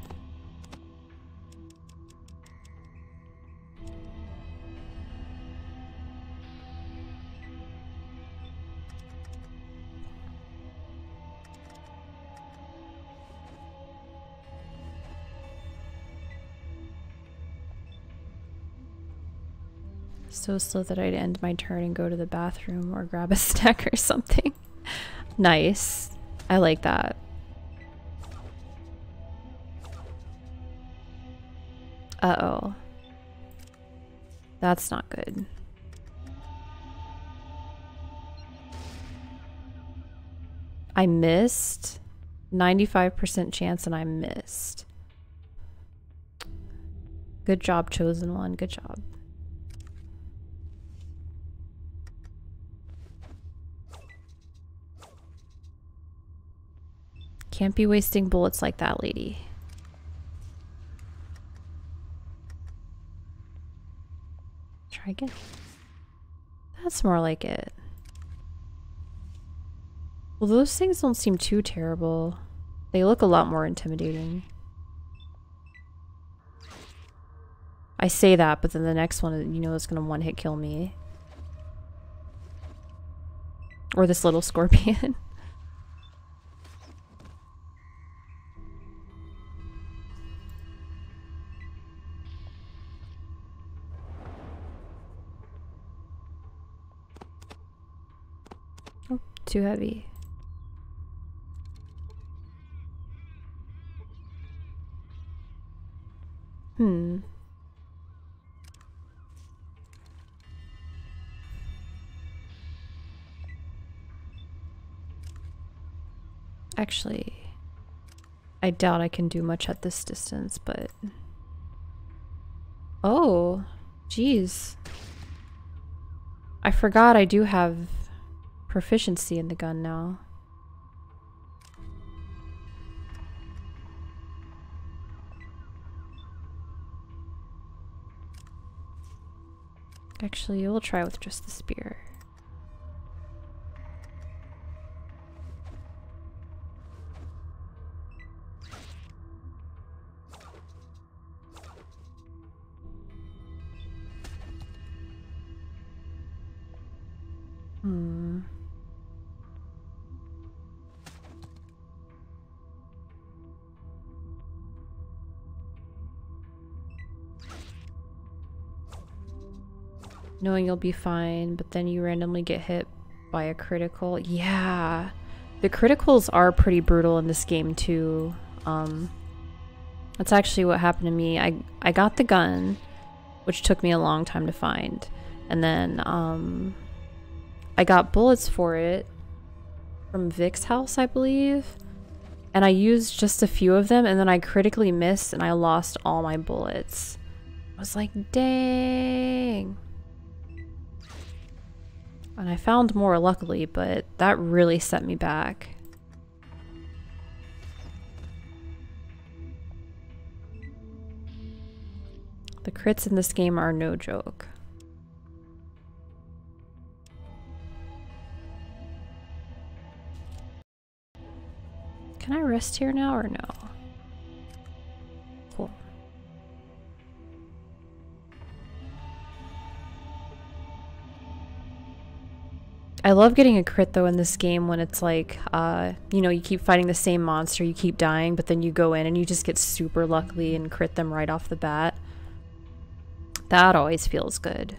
So slow that I'd end my turn and go to the bathroom or grab a snack or something. Nice. I like that. Uh-oh. That's not good. I missed. 95% chance and I missed. Good job, Chosen One. Good job. Can't be wasting bullets like that, lady. Try again. That's more like it. Well, those things don't seem too terrible. They look a lot more intimidating. I say that, but then the next one, you know, is gonna one-hit kill me. Or this little scorpion. Oh, too heavy. Actually, I doubt I can do much at this distance, but... Oh, geez. I forgot I do have proficiency in the gun now. Actually, we'll try with just the spear. Knowing you'll be fine, but then you randomly get hit by a critical. Yeah, the criticals are pretty brutal in this game too. That's actually what happened to me. I got the gun, which took me a long time to find, and then I got bullets for it from Vic's house, I believe, and I used just a few of them, and then I critically missed and I lost all my bullets. I was like, dang. And I found more, luckily, but that really set me back. The crits in this game are no joke. Can I rest here now or no? Cool. I love getting a crit though in this game when it's like, you know, you keep fighting the same monster, you keep dying, but then you go in and you just get super lucky and crit them right off the bat. That always feels good.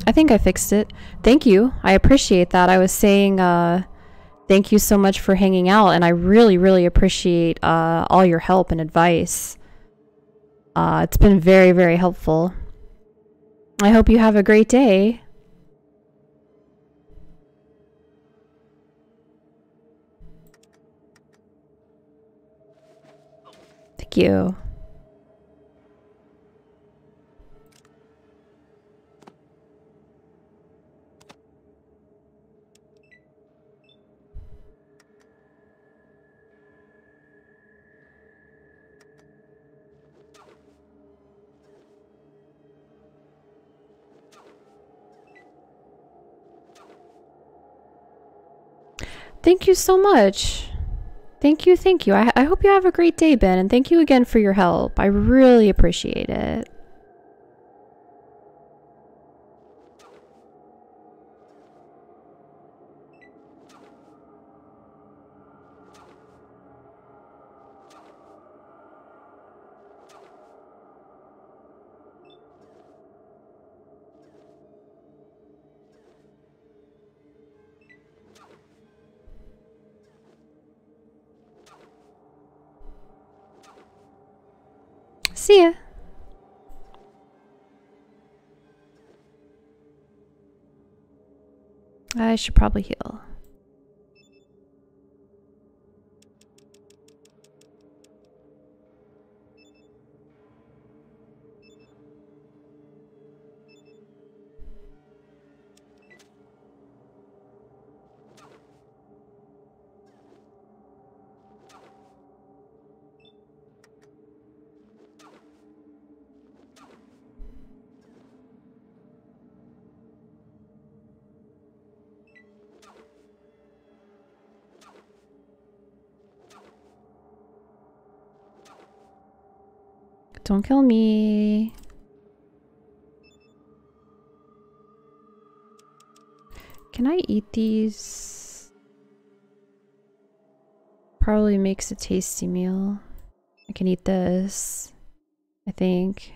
I think I fixed it. Thank you. I appreciate that. I was saying thank you so much for hanging out, and I really, really appreciate all your help and advice. It's been very, very helpful. I hope you have a great day. Thank you. Thank you so much. Thank you, thank you. I hope you have a great day, Ben, and thank you again for your help. I really appreciate it. See ya. I should probably heal. Don't kill me. Can I eat these? Probably makes a tasty meal. I can eat this, I think.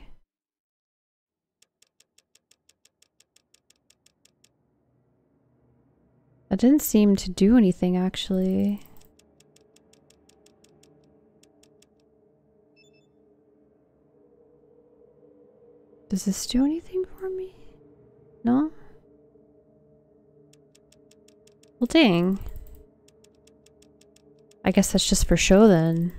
That didn't seem to do anything, actually. Does this do anything for me? No? Well, dang. I guess that's just for show then.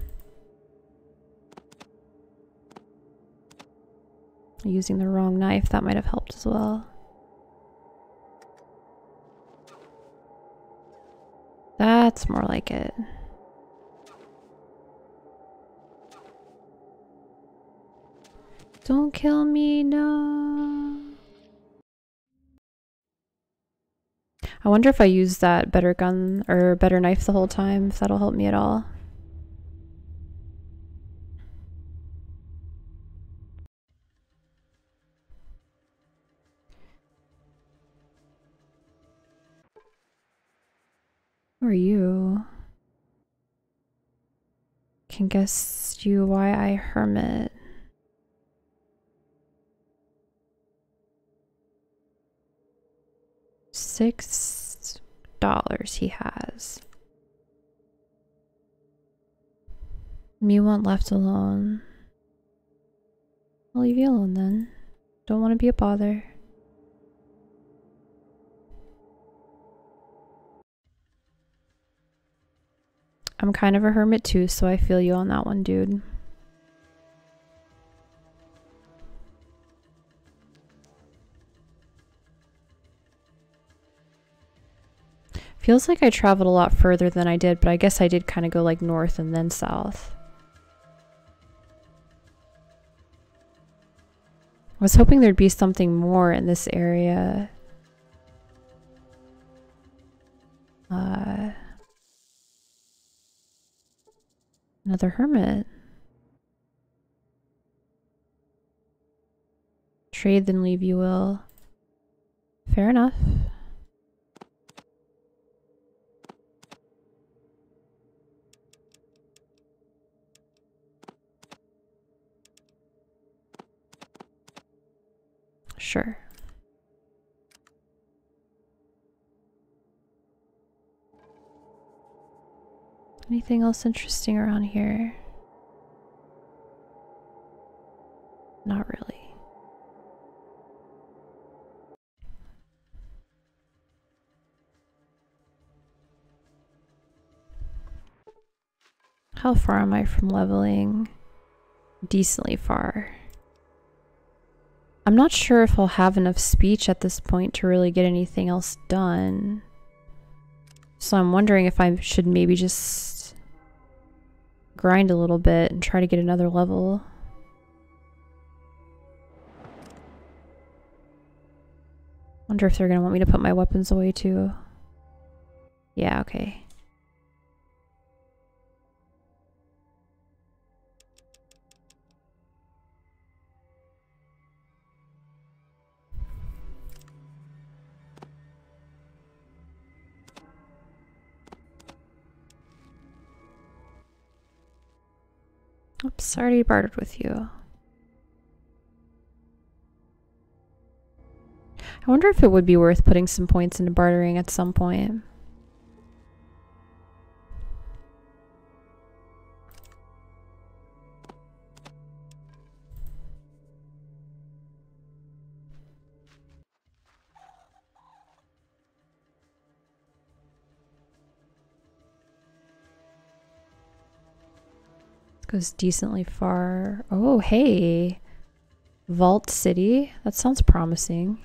Using the wrong knife, that might have helped as well. That's more like it. Don't kill me, no. I wonder if I use that better gun or better knife the whole time, if that'll help me at all. Who are you? Can guess you why I hermit. $6 he has. Me want left alone. I'll leave you alone then. Don't want to be a bother. I'm kind of a hermit too, so I feel you on that one, dude. Feels like I traveled a lot further than I did, but I guess I did kind of go like north and then south. I was hoping there'd be something more in this area. Another hermit. Trade then leave you will. Fair enough. Sure. Anything else interesting around here? Not really. How far am I from leveling? Decently far. I'm not sure if I'll have enough speech at this point to really get anything else done. So I'm wondering if I should maybe just grind a little bit and try to get another level. Wonder if they're gonna want me to put my weapons away too. Yeah, okay. Oops, already bartered with you. I wonder if it would be worth putting some points into bartering at some point. Goes decently far. Oh, hey. Vault City. That sounds promising.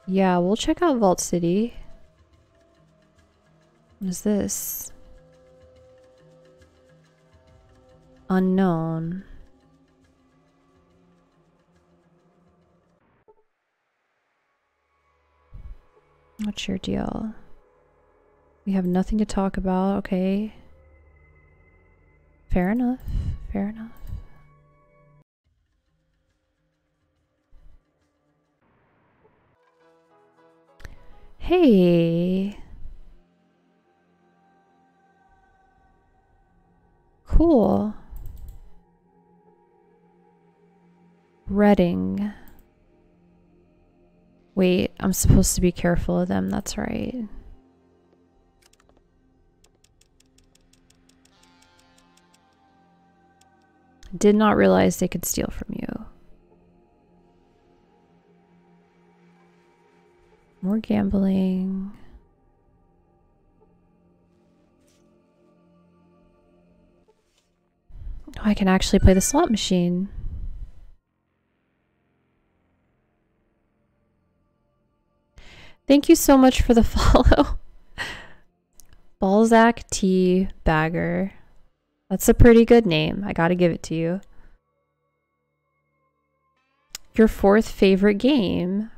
Yeah, we'll check out Vault City. What is this? Unknown. What's your deal? We have nothing to talk about, okay. Fair enough, fair enough. Hey. Cool. Redding. Wait, I'm supposed to be careful of them, that's right. Did not realize they could steal from you. More gambling. Oh, I can actually play the slot machine. Thank you so much for the follow. Balzac T. Bagger. That's a pretty good name. I gotta give it to you. Your fourth favorite game.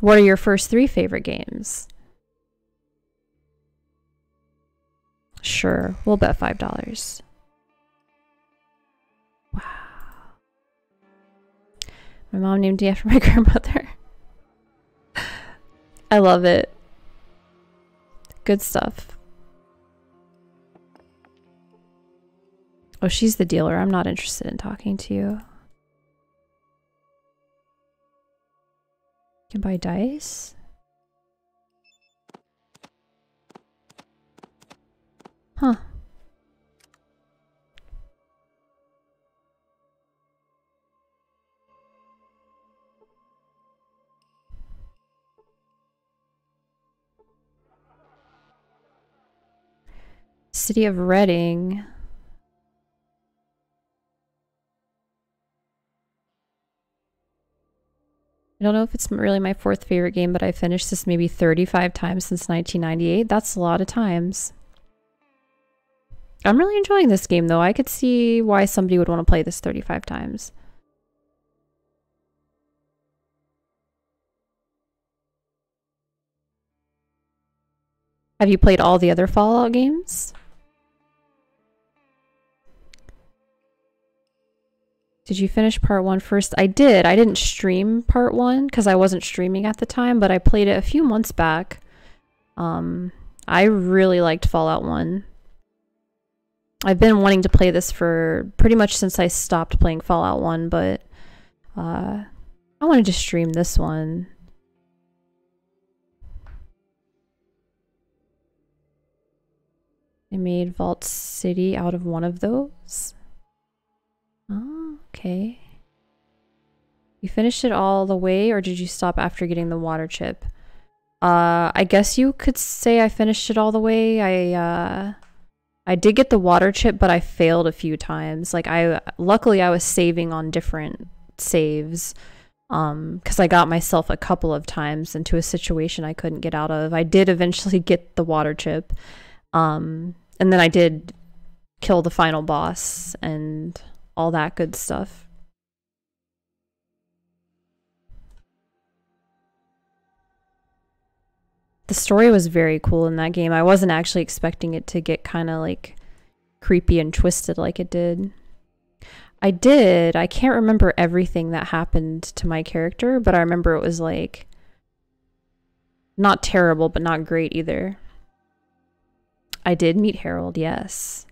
What are your first three favorite games? Sure, we'll bet $5. Wow. My mom named me after my grandmother. I love it. Good stuff. Oh, she's the dealer. I'm not interested in talking to you. You can buy dice? Huh. City of Redding. I don't know if it's really my fourth favorite game, but I finished this maybe 35 times since 1998. That's a lot of times. I'm really enjoying this game, though. I could see why somebody would want to play this 35 times. Have you played all the other Fallout games? Did you finish part 1 first? I did. I didn't stream part 1 because I wasn't streaming at the time, but I played it a few months back. I really liked Fallout 1. I've been wanting to play this for pretty much since I stopped playing Fallout 1, but I wanted to stream this one. I made Vault City out of one of those. Oh, okay. You finished it all the way, or did you stop after getting the water chip? I guess you could say I finished it all the way. I did get the water chip, but I failed a few times. Like, luckily I was saving on different saves, because I got myself a couple of times into a situation I couldn't get out of. I did eventually get the water chip, and then I did kill the final boss and all that good stuff. The story was very cool in that game. I wasn't actually expecting it to get kind of like creepy and twisted like it did. I can't remember everything that happened to my character, but I remember it was like not terrible, but not great either. I did meet Harold, yes.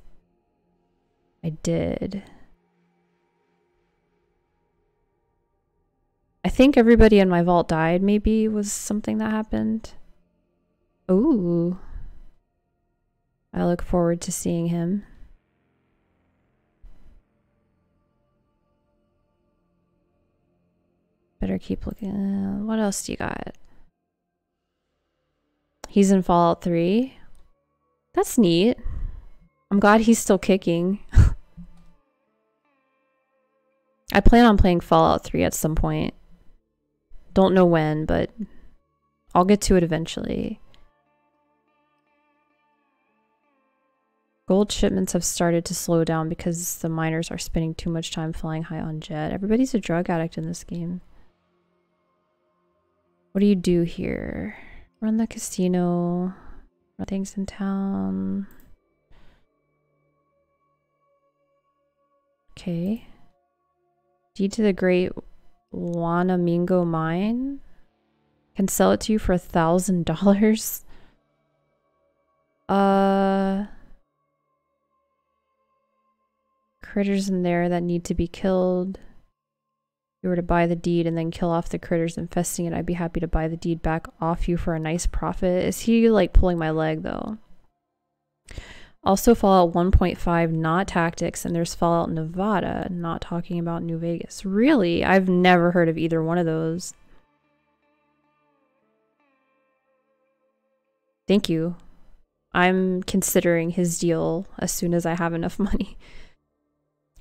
I did. I think everybody in my vault died, maybe, was something that happened. Ooh. I look forward to seeing him. Better keep looking. What else do you got? He's in Fallout 3. That's neat. I'm glad he's still kicking. I plan on playing Fallout 3 at some point. Don't know when, but I'll get to it eventually. Gold shipments have started to slow down because the miners are spending too much time flying high on jet. Everybody's a drug addict in this game. What do you do here? Run the casino. Run things in town. Okay. Deed to the Great Wanamingo Mine. Can sell it to you for $1,000. Critters in there that need to be killed. If you were to buy the deed and then kill off the critters infesting it, I'd be happy to buy the deed back off you for a nice profit. Is he like pulling my leg though? Also Fallout 1.5, not Tactics, and there's Fallout Nevada, not talking about New Vegas. Really? I've never heard of either one of those. Thank you. I'm considering his deal as soon as I have enough money.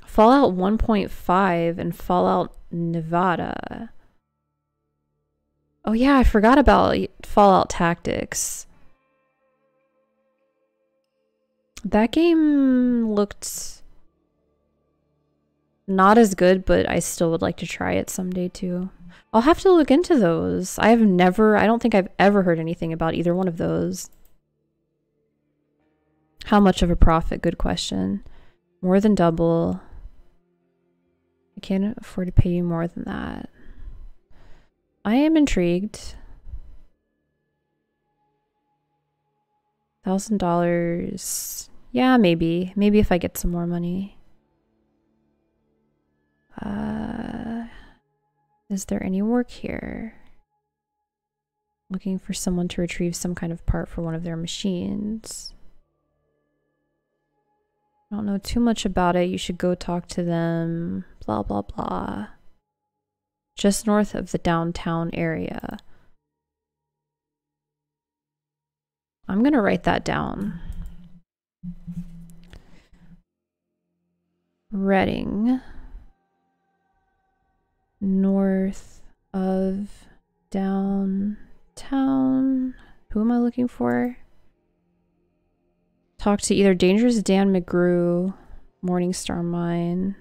Fallout 1.5 and Fallout Nevada. Oh yeah, I forgot about Fallout Tactics. That game looked not as good, but I still would like to try it someday too. I'll have to look into those. I don't think I've ever heard anything about either one of those. How much of a profit? Good question. More than double. I can't afford to pay you more than that. I am intrigued. $1,000. Yeah, maybe. Maybe if I get some more money. Is there any work here? Looking for someone to retrieve some kind of part for one of their machines. I don't know too much about it. You should go talk to them. Blah, blah, blah. Just north of the downtown area. I'm gonna write that down. Reading. North of downtown. Who am I looking for? Talk to either Dangerous Dan McGrew, Morningstar Mine,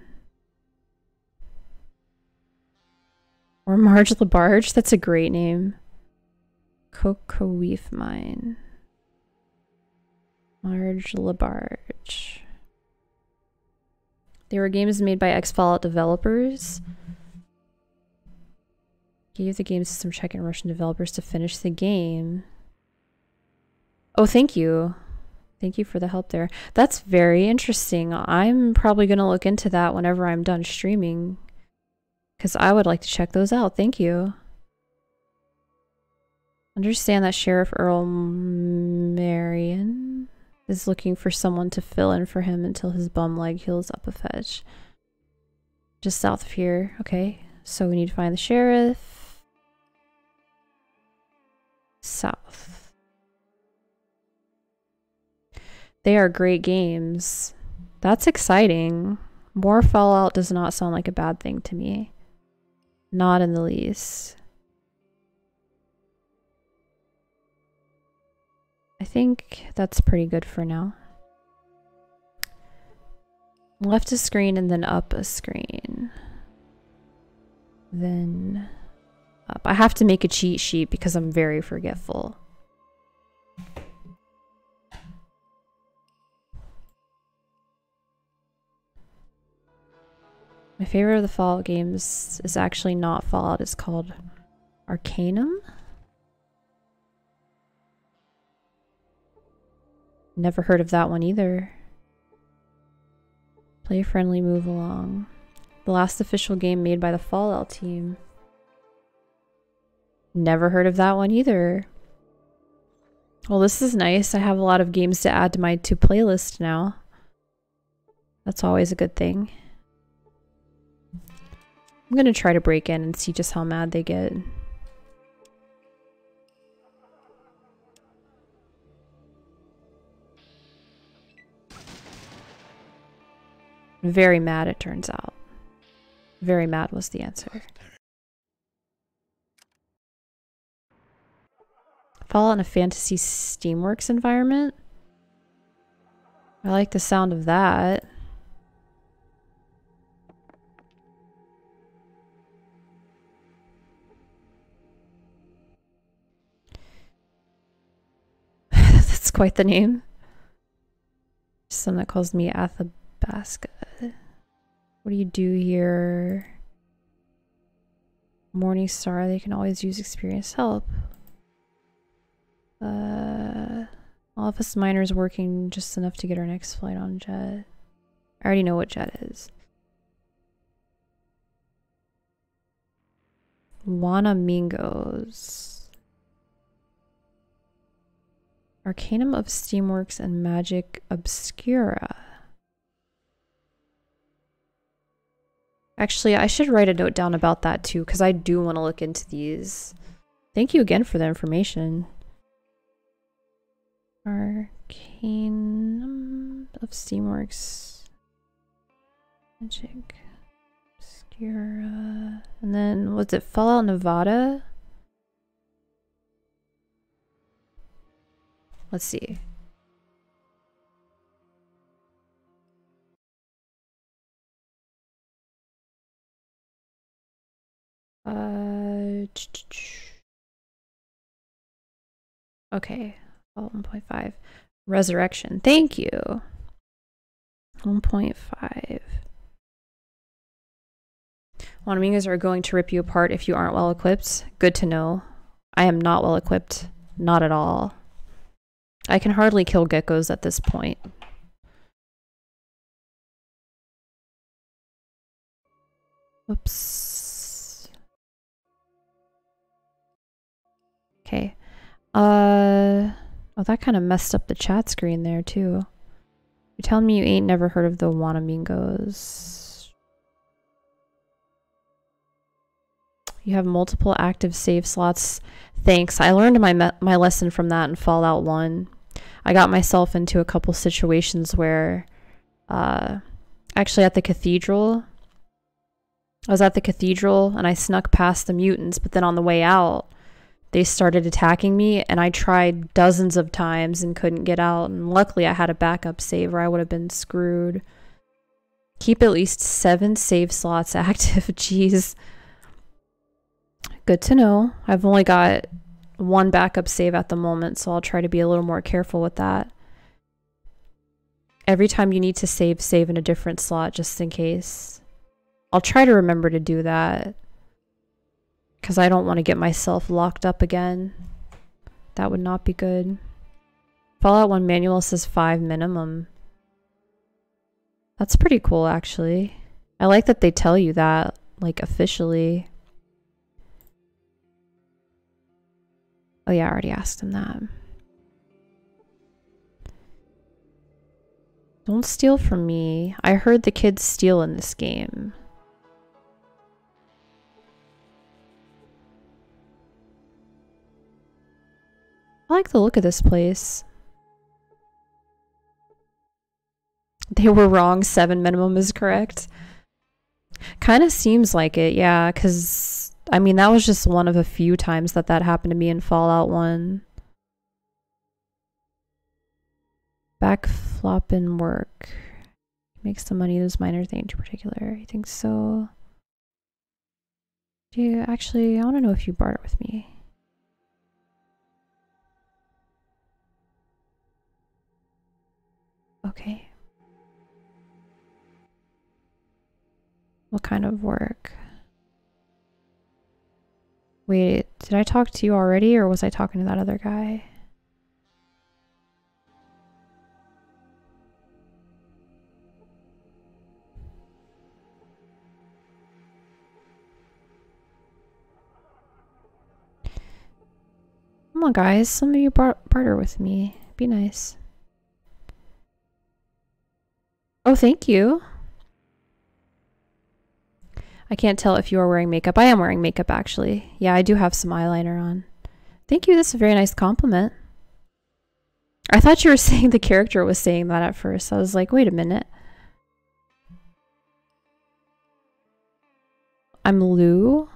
or Marge LaBarge. That's a great name. Cocoweef Mine. Marge LaBarge. They were games made by ex-Fallout developers. Gave the game system check and Russian developers to finish the game. Oh, thank you. Thank you for the help there. That's very interesting. I'm probably going to look into that whenever I'm done streaming, because I would like to check those out. Thank you. Understand that Sheriff Earl Marion is looking for someone to fill in for him until his bum leg heals up a fetch. Just south of here. Okay, so we need to find the sheriff. South. They are great games. That's exciting. More Fallout does not sound like a bad thing to me. Not in the least. I think that's pretty good for now. Left a screen and then up a screen. Then up. I have to make a cheat sheet because I'm very forgetful. My favorite of the Fallout games is actually not Fallout, it's called Arcanum? Never heard of that one either. Play friendly, move along. The last official game made by the Fallout team. Never heard of that one either. Well, this is nice. I have a lot of games to add to my playlist now. That's always a good thing. I'm gonna try to break in and see just how mad they get. Very mad, it turns out. Very mad was the answer. Fallout in a fantasy Steamworks environment? I like the sound of that. That's quite the name. Someone that calls me Athabasca. What do you do here? Morningstar, they can always use experienced help. Office Miner's working just enough to get our next flight on Jet. I already know what Jet is. Wanamingos. Arcanum of Steamworks and Magic Obscura. Actually, I should write a note down about that too, because I do want to look into these. Thank you again for the information. Arcanum of Steamworks. Magic Obscura. And then, was it Fallout Nevada? Let's see. Okay, Fallout 1.5. Resurrection. Thank you. 1.5. Wanamingos are going to rip you apart if you aren't well equipped. Good to know. I am not well equipped. Not at all. I can hardly kill geckos at this point. Whoops. Okay. Oh, that kind of messed up the chat screen there too. You're telling me you ain't never heard of the Wanamingos? You have multiple active save slots. Thanks. I learned my lesson from that in Fallout 1. I got myself into a couple situations where, actually at the cathedral, I was at the cathedral and I snuck past the mutants, but then on the way out, they started attacking me and I tried dozens of times and couldn't get out. And luckily I had a backup save or I would have been screwed. Keep at least 7 save slots active. Jeez. Good to know. I've only got 1 backup save at the moment, so I'll try to be a little more careful with that. Every time you need to save, save in a different slot just in case. I'll try to remember to do that, because I don't want to get myself locked up again. That would not be good. Fallout 1 manual says 5 minimum. That's pretty cool, actually. I like that they tell you that, like, officially. Oh yeah, I already asked him that. Don't steal from me. I heard the kids steal in this game. I like the look of this place. They were wrong. 7 minimum is correct. Kind of seems like it, yeah, because, I mean, that was just one of a few times that happened to me in Fallout 1. Backflop and work. Make some money, those minor things in particular. I think so. Do you actually, I want to know if you barter with me. Okay. What kind of work? Wait, did I talk to you already or was I talking to that other guy? Come on, guys. Some of you barter with me. Be nice. Oh, thank you. I can't tell if you are wearing makeup. I am wearing makeup, actually. Yeah, I do have some eyeliner on. Thank you. That's a very nice compliment. I thought you were saying the character was saying that at first. I was like, wait a minute. I'm Lou.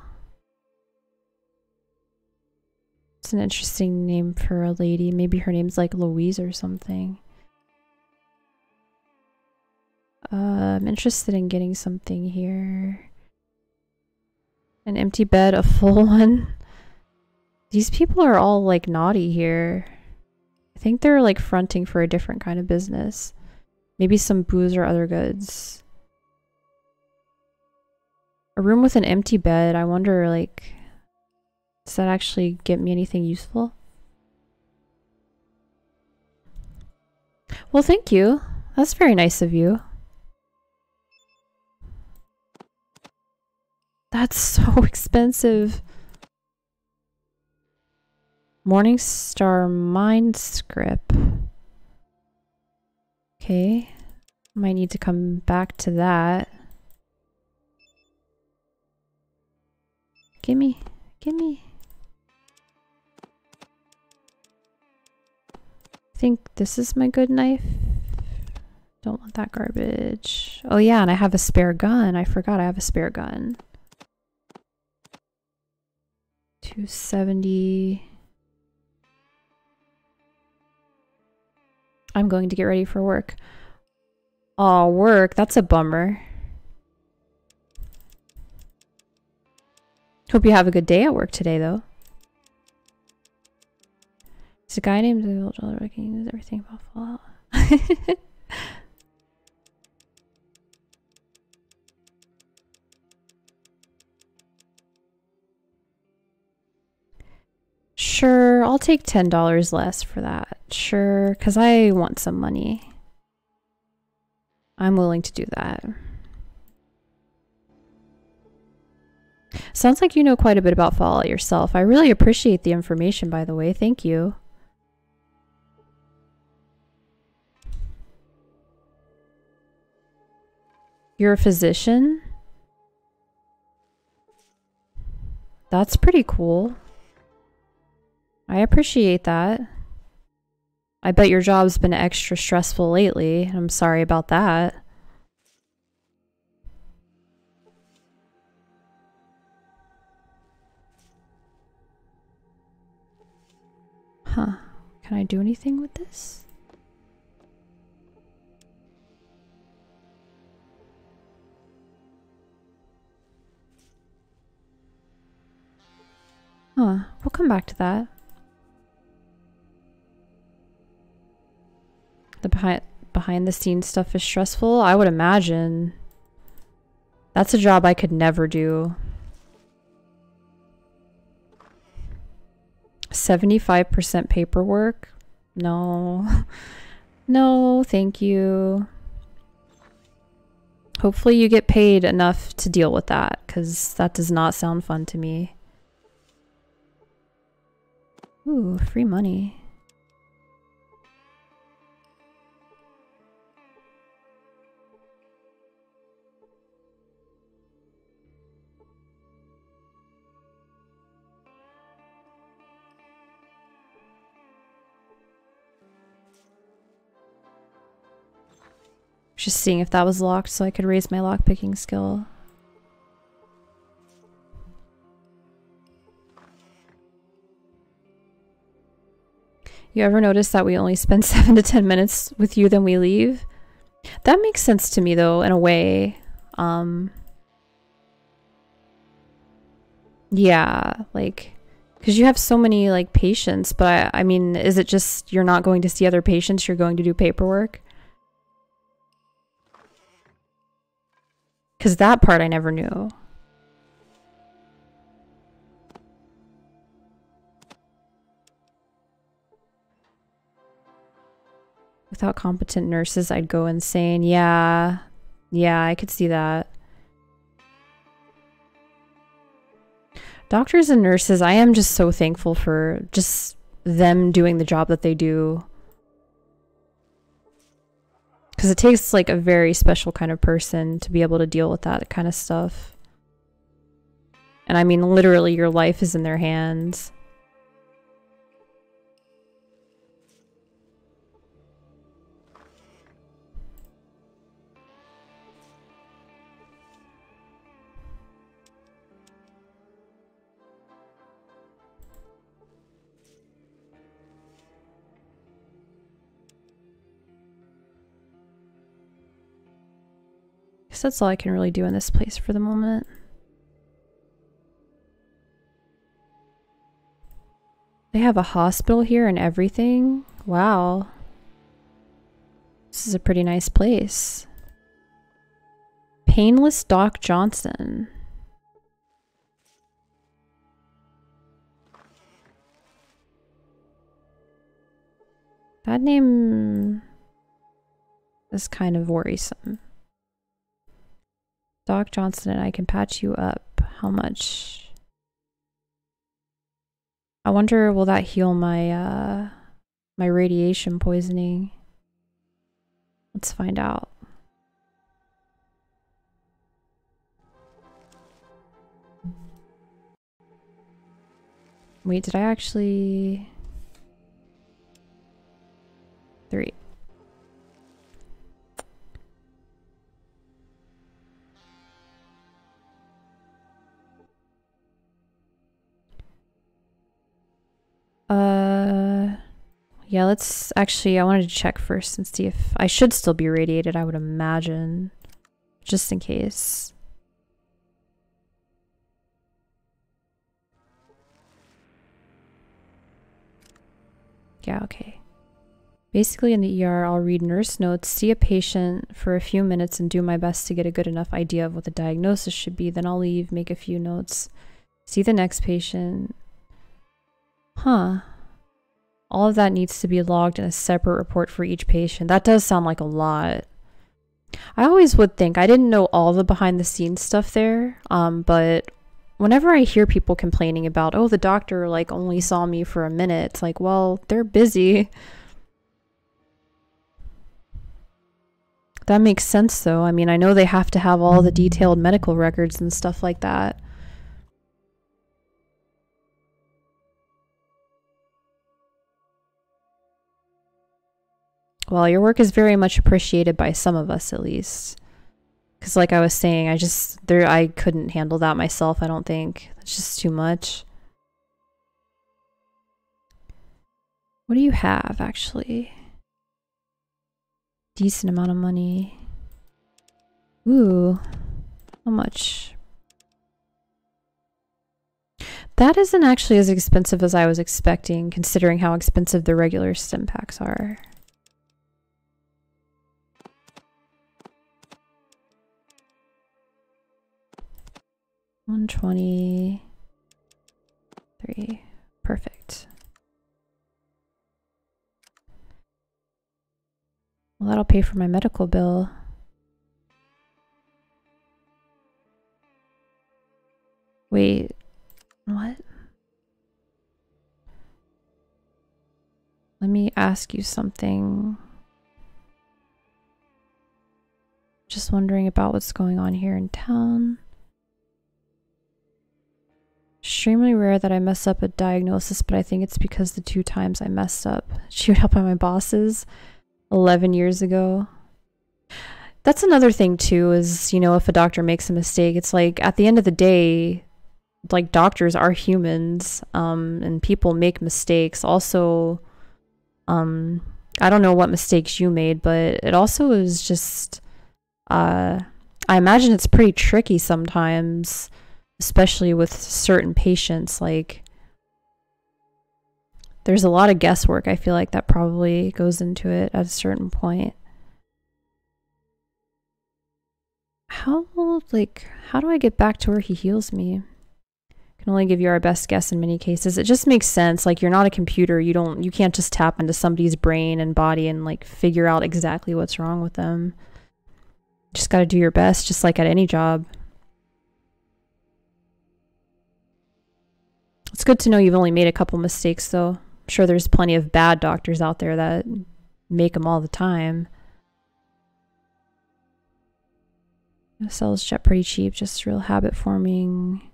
It's an interesting name for a lady. Maybe her name's like Louise or something. I'm interested in getting something here. An empty bed, a full one. These people are all like naughty here. I think they're like fronting for a different kind of business. Maybe some booze or other goods. A room with an empty bed. I wonder, like, does that actually get me anything useful? Well, thank you. That's very nice of you. That's so expensive. Morningstar Mind Script. Okay. Might need to come back to that. Gimme. Gimme. I think this is my good knife. Don't want that garbage. Oh yeah, and I have a spare gun. I forgot I have a spare gun. 270. I'm going to get ready for work. Oh, work. That's a bummer. Hope you have a good day at work today, though. There's a guy named Joel Ricking. Knows everything about Fallout. Sure, I'll take $10 less for that. Sure, because I want some money. I'm willing to do that. Sounds like you know quite a bit about Fallout yourself. I really appreciate the information, by the way. Thank you. You're a physician? That's pretty cool. I appreciate that. I bet your job's been extra stressful lately. I'm sorry about that. Huh. Can I do anything with this? Huh. We'll come back to that. The behind the scenes stuff is stressful? I would imagine. That's a job I could never do. 75% paperwork? No. No, thank you. Hopefully you get paid enough to deal with that, because that does not sound fun to me. Ooh, free money. Just seeing if that was locked so I could raise my lockpicking skill. You ever notice that we only spend 7 to 10 minutes with you, then we leave? That makes sense to me, though, in a way. Yeah, like, because you have so many, like, patients, but I mean, is it just you're not going to see other patients, you're going to do paperwork? Because that part I never knew. Without competent nurses, I'd go insane. Yeah, I could see that. Doctors and nurses, I am just so thankful for just them doing the job that they do. Because it takes like a very special kind of person to be able to deal with that kind of stuff. And I mean, literally, your life is in their hands. I guess that's all I can really do in this place for the moment. They have a hospital here and everything? Wow. This is a pretty nice place. Painless Doc Johnson. That name is kind of worrisome. Doc Johnson and I can patch you up. How much? I wonder, will that heal my my radiation poisoning? Let's find out. Wait, did I actually... 3. Yeah, let's actually, I wanted to check first and see if I should still be radiated, I would imagine, just in case. Yeah, okay. Basically in the ER, I'll read nurse notes, see a patient for a few minutes and do my best to get a good enough idea of what the diagnosis should be. Then I'll leave, make a few notes, see the next patient. Huh. All of that needs to be logged in a separate report for each patient. That does sound like a lot. I always would think, I didn't know all the behind the scenes stuff there, but whenever I hear people complaining about, oh, the doctor like only saw me for a minute, it's like, well, they're busy. That makes sense though. I mean, I know they have to have all the detailed medical records and stuff like that. Well, your work is very much appreciated by some of us, at least. Because like I was saying, I couldn't handle that myself, I don't think. It's just too much. What do you have, actually? Decent amount of money. Ooh. How much? That isn't actually as expensive as I was expecting, considering how expensive the regular stim packs are. $123. Perfect. Well, that'll pay for my medical bill. Wait, what? Let me ask you something. Just wondering about what's going on here in town. Extremely rare that I mess up a diagnosis, but I think it's because the 2 times I messed up chewed up by my bosses 11 years ago. That's another thing too, is, you know, if a doctor makes a mistake, it's like at the end of the day, like doctors are humans, and people make mistakes. Also, I don't know what mistakes you made, but it also is just, I imagine it's pretty tricky sometimes, especially with certain patients. Like, there's a lot of guesswork, I feel like, that probably goes into it at a certain point. How do I get back to where he heals me? Can only give you our best guess in many cases. It just makes sense. Like, you're not a computer. You can't just tap into somebody's brain and body and like figure out exactly what's wrong with them. Just got to do your best, just like at any job. It's good to know you've only made a couple mistakes, though. I'm sure there's plenty of bad doctors out there that make them all the time. Cells jet pretty cheap, just real habit forming.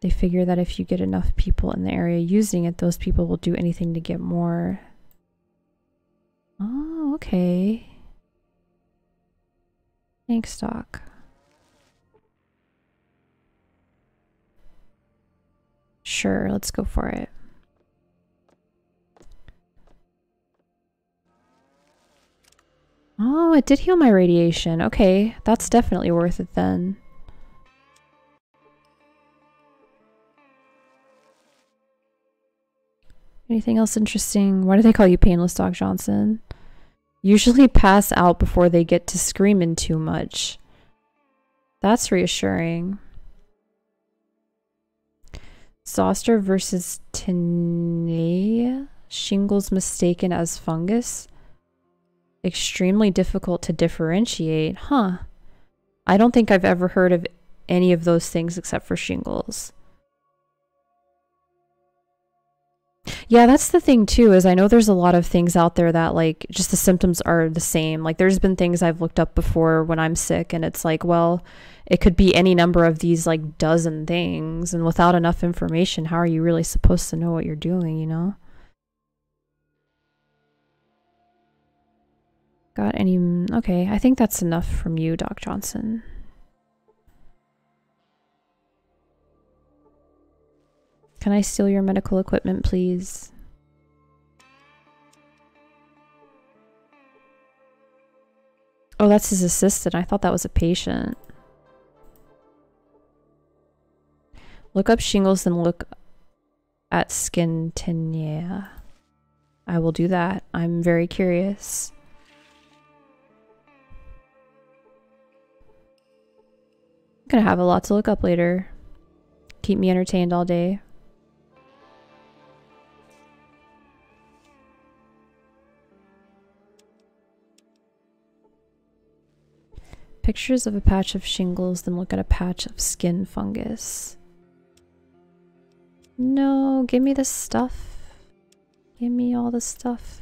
They figure that if you get enough people in the area using it, those people will do anything to get more. Oh, okay. Thanks, Doc. Sure, let's go for it. Oh, it did heal my radiation. Okay, that's definitely worth it then. Anything else interesting? Why do they call you Painless, Doc Johnson? Usually pass out before they get to screaming too much. That's reassuring. Zoster versus Tinea. Shingles mistaken as fungus. Extremely difficult to differentiate. Huh. I don't think I've ever heard of any of those things except for shingles. Yeah, that's the thing too, is I know there's a lot of things out there that like just the symptoms are the same. Like there's been things I've looked up before when I'm sick and it's like, well, it could be any number of these like dozen things, and without enough information, how are you really supposed to know what you're doing, you know? Got any... Okay, I think that's enough from you, Doc Johnson. Can I steal your medical equipment, please? Oh, that's his assistant. I thought that was a patient. Look up shingles and look at skin tinea. I will do that. I'm very curious. I'm gonna have a lot to look up later. Keep me entertained all day. Pictures of a patch of shingles, then look at a patch of skin fungus. No, give me the stuff. Give me all the stuff.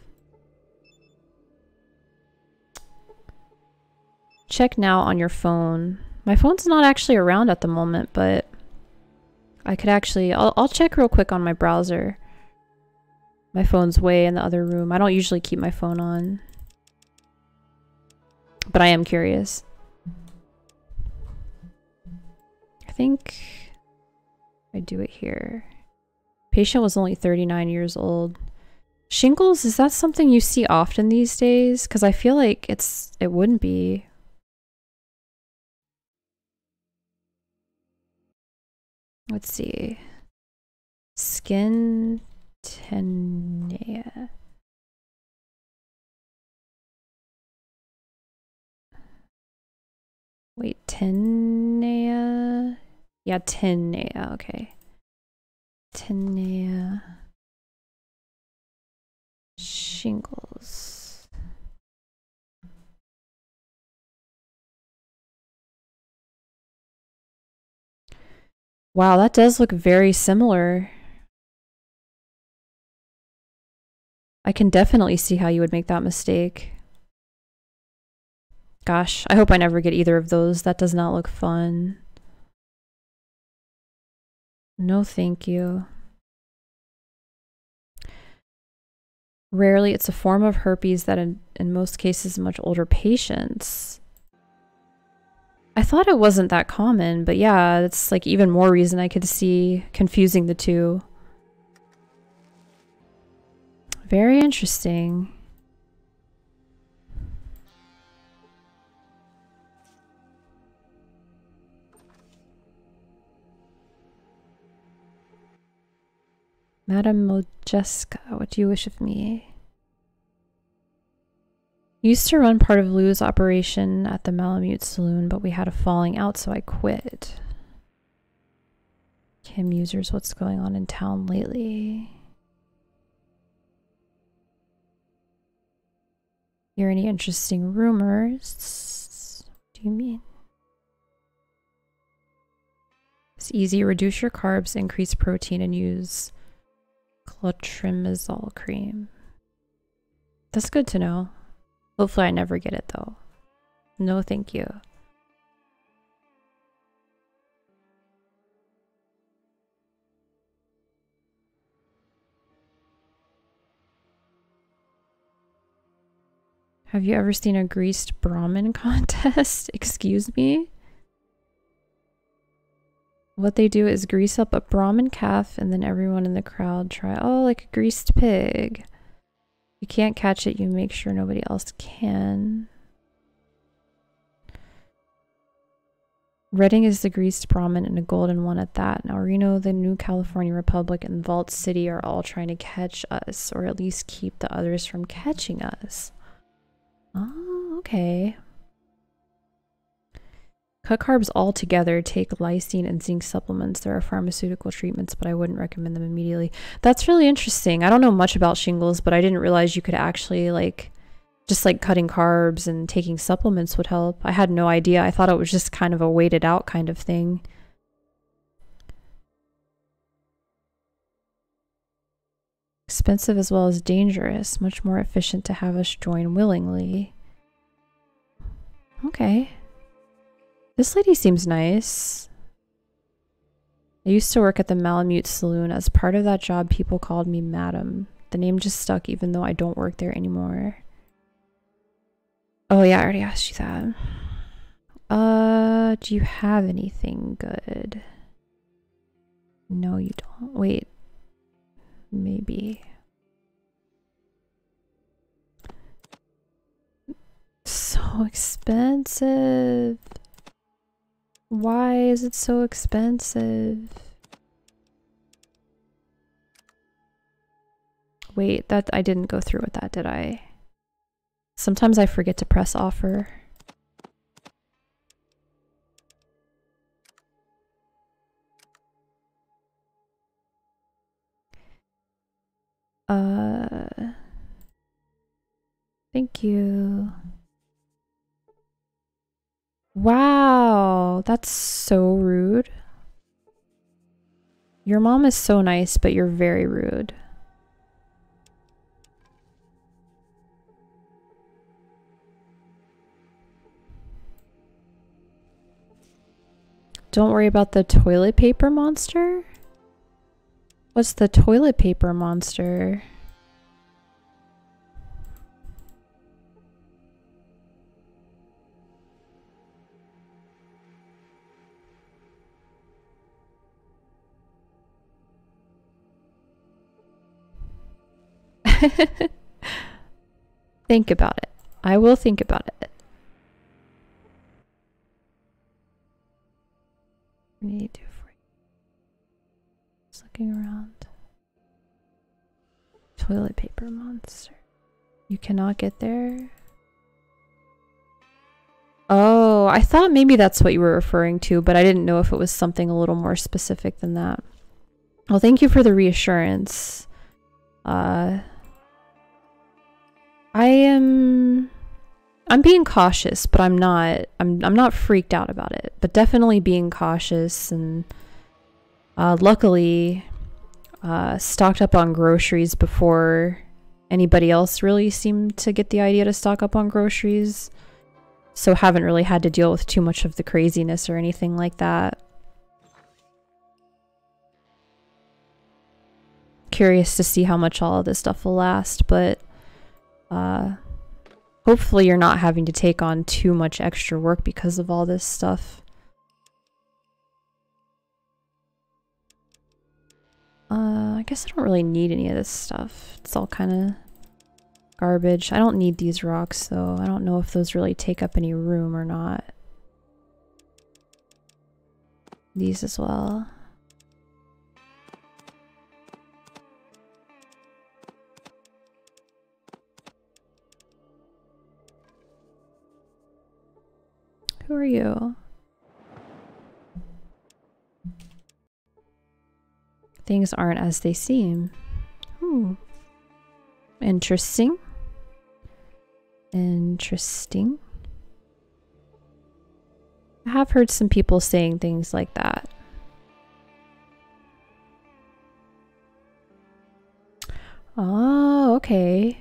Check now on your phone. My phone's not actually around at the moment, but I could actually... I'll check real quick on my browser. My phone's way in the other room. I don't usually keep my phone on. But I am curious. I think I do it here. Patient was only 39 years old. Shingles, is that something you see often these days? Because I feel like it wouldn't be. Let's see. Skin tinea. Wait, tinea? Yeah, tinea, okay. Tinea. Shingles. Wow, that does look very similar. I can definitely see how you would make that mistake. Gosh, I hope I never get either of those. That does not look fun. No, thank you. Rarely, it's a form of herpes that in most cases much older patients. I thought it wasn't that common, but yeah, it's like even more reason I could see confusing the two. Very interesting. Madame Modjeska, what do you wish of me? Used to run part of Lou's operation at the Malamute Saloon, but we had a falling out, so I quit. Kim users, what's going on in town lately? Hear any interesting rumors? What do you mean? It's easy. Reduce your carbs, increase protein, and use clotrimazole cream. That's good to know. Hopefully I never get it though. No thank you. Have you ever seen a greased Brahmin contest? Excuse me? What they do is grease up a Brahmin calf and then everyone in the crowd try, oh, like a greased pig. You can't catch it, you make sure nobody else can. Redding is the greased Brahmin and a golden one at that. Now Reno, the New California Republic, and Vault City are all trying to catch us, or at least keep the others from catching us. Oh, okay. Cut carbs altogether, take lysine and zinc supplements. There are pharmaceutical treatments, but I wouldn't recommend them immediately. That's really interesting. I don't know much about shingles, but I didn't realize you could actually just cutting carbs and taking supplements would help. I had no idea. I thought it was just kind of a waited out kind of thing. Expensive as well as dangerous. Much more efficient to have us join willingly. Okay. This lady seems nice. I used to work at the Malamute Saloon. As part of that job, people called me Madam. The name just stuck even though I don't work there anymore. Oh yeah, I already asked you that. Do you have anything good? No, you don't. Wait. Maybe. So expensive. Why is it so expensive? Wait, that I didn't go through with that, did I? Sometimes I forget to press offer. Thank you. Wow, that's so rude. Your mom is so nice, but you're very rude. Don't worry about the toilet paper monster? What's the toilet paper monster? Think about it. I will think about it. What do you do for you? Just looking around. Toilet paper monster. You cannot get there? Oh, I thought maybe that's what you were referring to, but I didn't know if it was something a little more specific than that. Well, thank you for the reassurance. I'm being cautious, but I'm not freaked out about it, but definitely being cautious, and luckily stocked up on groceries before anybody else really seemed to get the idea to stock up on groceries. So haven't really had to deal with too much of the craziness or anything like that. Curious to see how much all of this stuff will last, but Hopefully you're not having to take on too much extra work because of all this stuff. I guess I don't really need any of this stuff. It's all kind of garbage. I don't need these rocks though. I don't know if those really take up any room or not. These as well. Who are you? Things aren't as they seem. Interesting. Interesting. I have heard some people saying things like that. Oh, okay.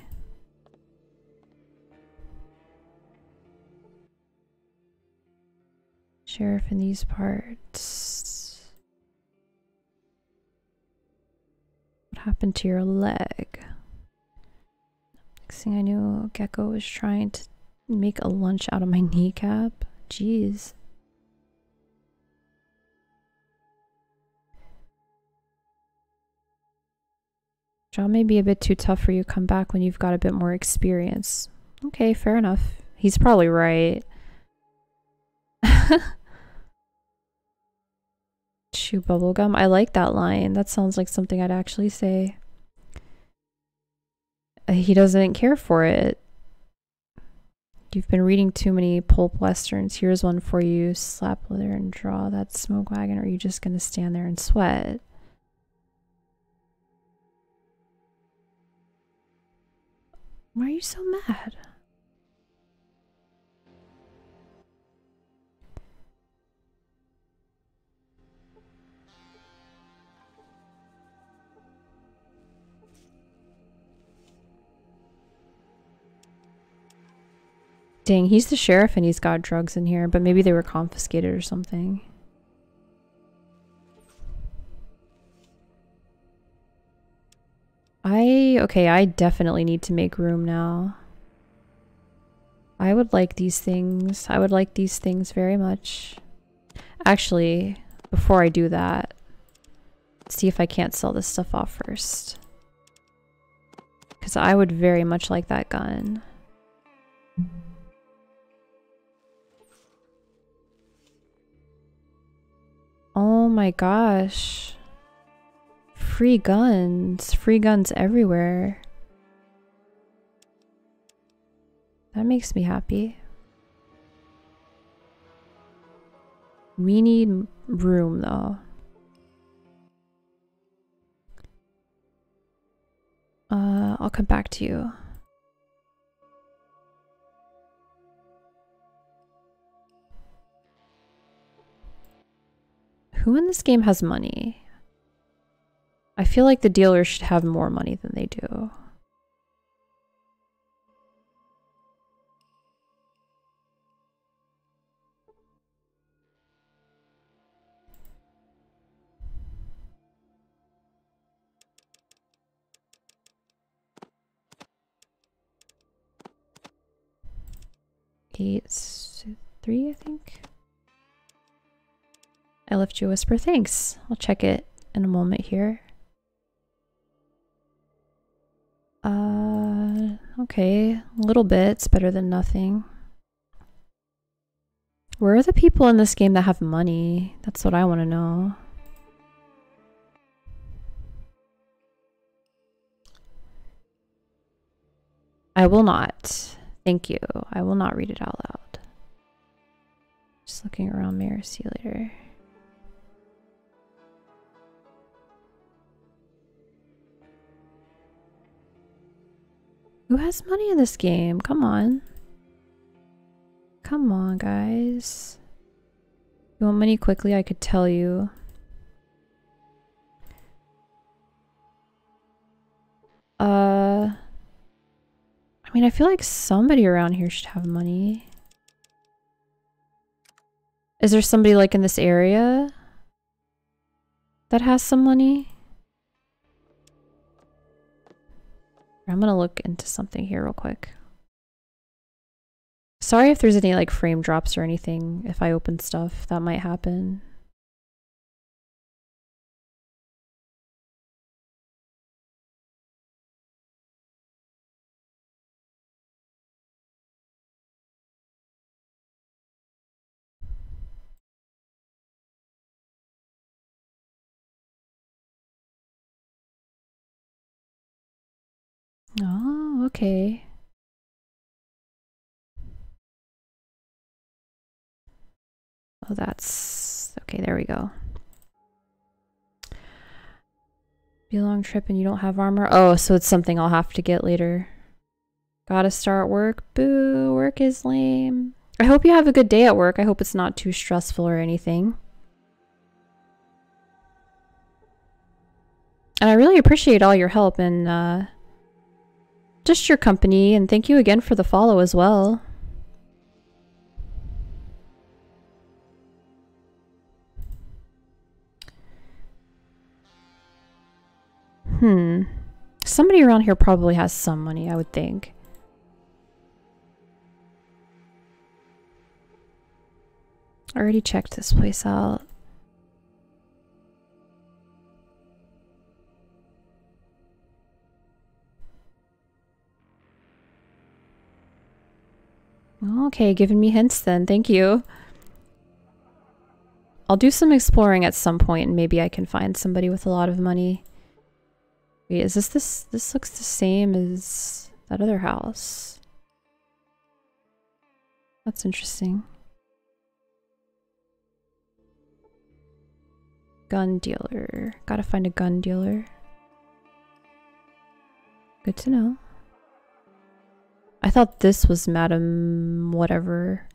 Sheriff in these parts. What happened to your leg? Next thing I knew, Gecko was trying to make a lunch out of my kneecap. Jeez. Job may be a bit too tough for you to come back when you've got a bit more experience. Okay, fair enough. He's probably right. Chew bubblegum. I like that line. That sounds like something I'd actually say. He doesn't care for it. You've been reading too many pulp westerns. Here's one for you. Slap leather and draw that smoke wagon, or are you just gonna stand there and sweat? Why are you so mad? Dang, he's the sheriff and he's got drugs in here, but maybe they were confiscated or something. Okay, I definitely need to make room now. I would like these things. I would like these things very much. Actually, before I do that, let's see if I can't sell this stuff off first. Because I would very much like that gun. Oh my gosh. Free guns. Free guns everywhere. That makes me happy. We need room though. I'll come back to you. Who in this game has money? I feel like the dealers should have more money than they do. It's 3, I think. I left you a whisper. Thanks. I'll check it in a moment here. Okay, a little bit. It's better than nothing. Where are the people in this game that have money? That's what I want to know. I will not. Thank you. I will not read it out loud. Just looking around mirror. See you later. Who has money in this game? Come on. Come on, guys. You want money quickly? I could tell you. I mean, I feel like somebody around here should have money. Is there somebody like in this area that has some money? I'm gonna look into something here real quick. Sorry if there's any like frame drops or anything. If I open stuff, that might happen. Oh, okay. Oh, that's okay. There we go. Be a long trip and you don't have armor. Oh, so it's something I'll have to get later. Gotta start work. Boo, work is lame. I hope you have a good day at work. I hope it's not too stressful or anything. And I really appreciate all your help and just your company. And thank you again for the follow as well. Somebody around here probably has some money, I would think. I already checked this place out. Okay, giving me hints then. Thank you. I'll do some exploring at some point and maybe I can find somebody with a lot of money. Wait, is this looks the same as that other house. That's interesting. Gun dealer. Gotta find a gun dealer. Good to know. I thought this was Madam whatever.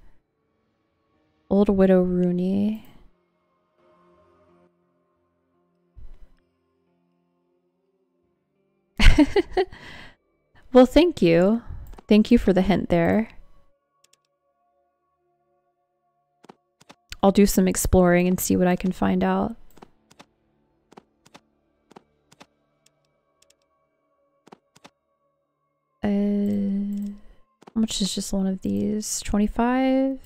Old Widow Rooney. Well, thank you. Thank you for the hint there. I'll do some exploring and see what I can find out. How much is just one of these? 25?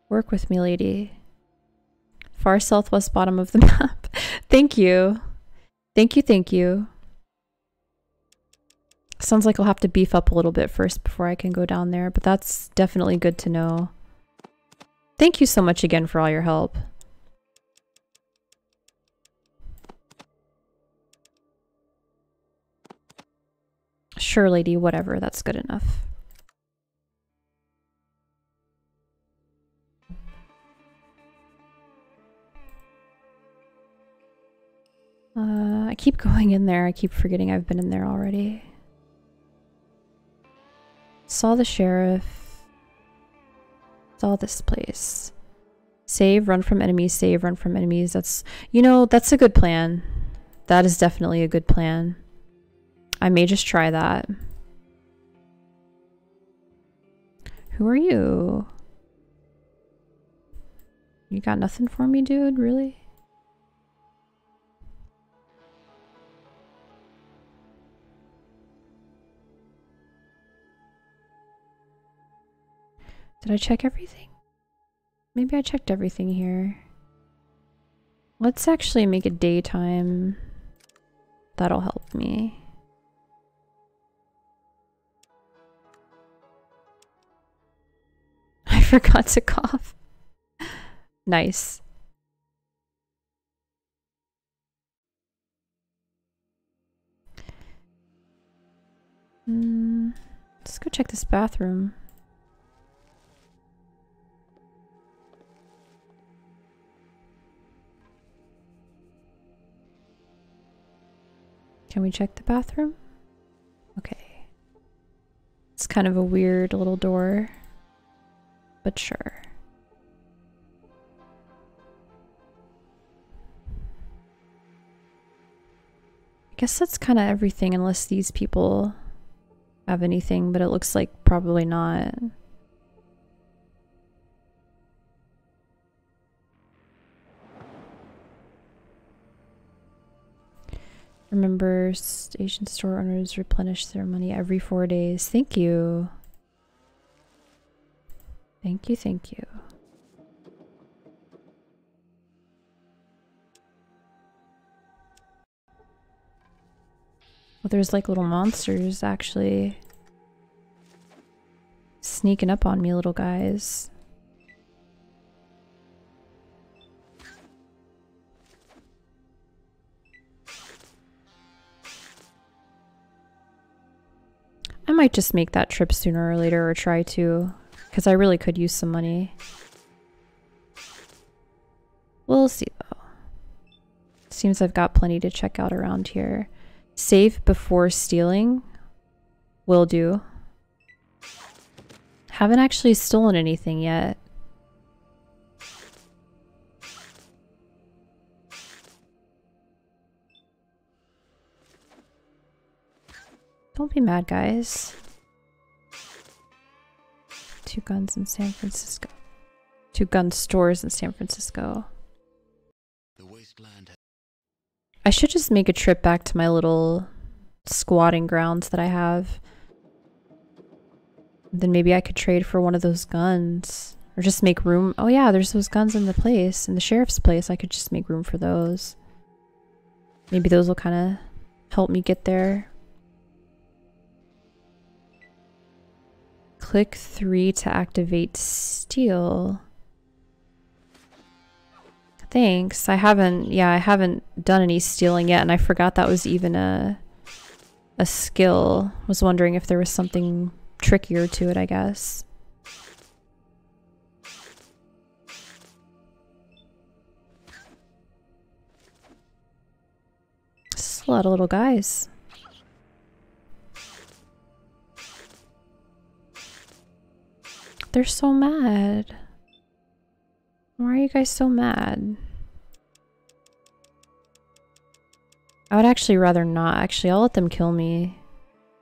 Work with me, lady. Far southwest bottom of the map. Thank you. Thank you, thank you. Sounds like I'll have to beef up a little bit first before I can go down there, but that's definitely good to know. Thank you so much again for all your help. Sure, lady, whatever. That's good enough. I keep going in there. I keep forgetting I've been in there already. Saw the sheriff. Saw this place. Save, run from enemies, save, run from enemies. That's, you know, that's a good plan. That is definitely a good plan. I may just try that. Who are you? You got nothing for me, dude? Really? Did I check everything? Maybe I checked everything here. Let's actually make it daytime. That'll help me. I forgot to cough. Nice. Let's go check this bathroom. Can we check the bathroom? Okay. It's kind of a weird little door, but sure. I guess that's kind of everything unless these people have anything, but it looks like probably not. Remember, station store owners replenish their money every 4 days. Thank you. Thank you, thank you. Well, there's like little monsters actually sneaking up on me, little guys. I might just make that trip sooner or later, or try to, because I really could use some money. We'll see though. Seems I've got plenty to check out around here. Save before stealing. Will do. Haven't actually stolen anything yet. Don't be mad, guys. 2 guns in San Francisco. 2 gun stores in San Francisco. The wasteland. I should just make a trip back to my little squatting grounds that I have. Then maybe I could trade for one of those guns. Or just make room. Oh yeah, there's those guns in the place. In the sheriff's place. I could just make room for those. Maybe those will kind of help me get there. Click 3 to activate steal. Thanks. I haven't done any stealing yet, and I forgot that was even a skill. Was wondering if there was something trickier to it, I guess. This is a lot of little guys. They're so mad. Why are you guys so mad? I would actually rather not. Actually, I'll let them kill me.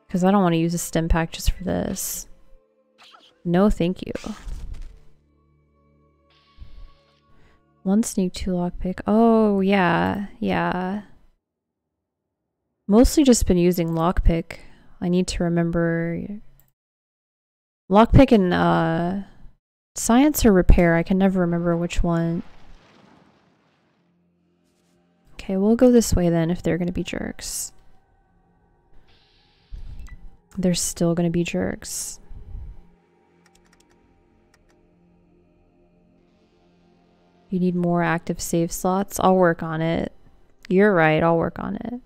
Because I don't want to use a stim pack just for this. No, thank you. 1 sneak, 2 lockpick. Oh, yeah. Yeah. Mostly just been using lockpick. I need to remember... Lockpick and, science or repair. I can never remember which one. Okay, we'll go this way then if they're gonna be jerks. They're still gonna be jerks. You need more active save slots? I'll work on it. You're right, I'll work on it.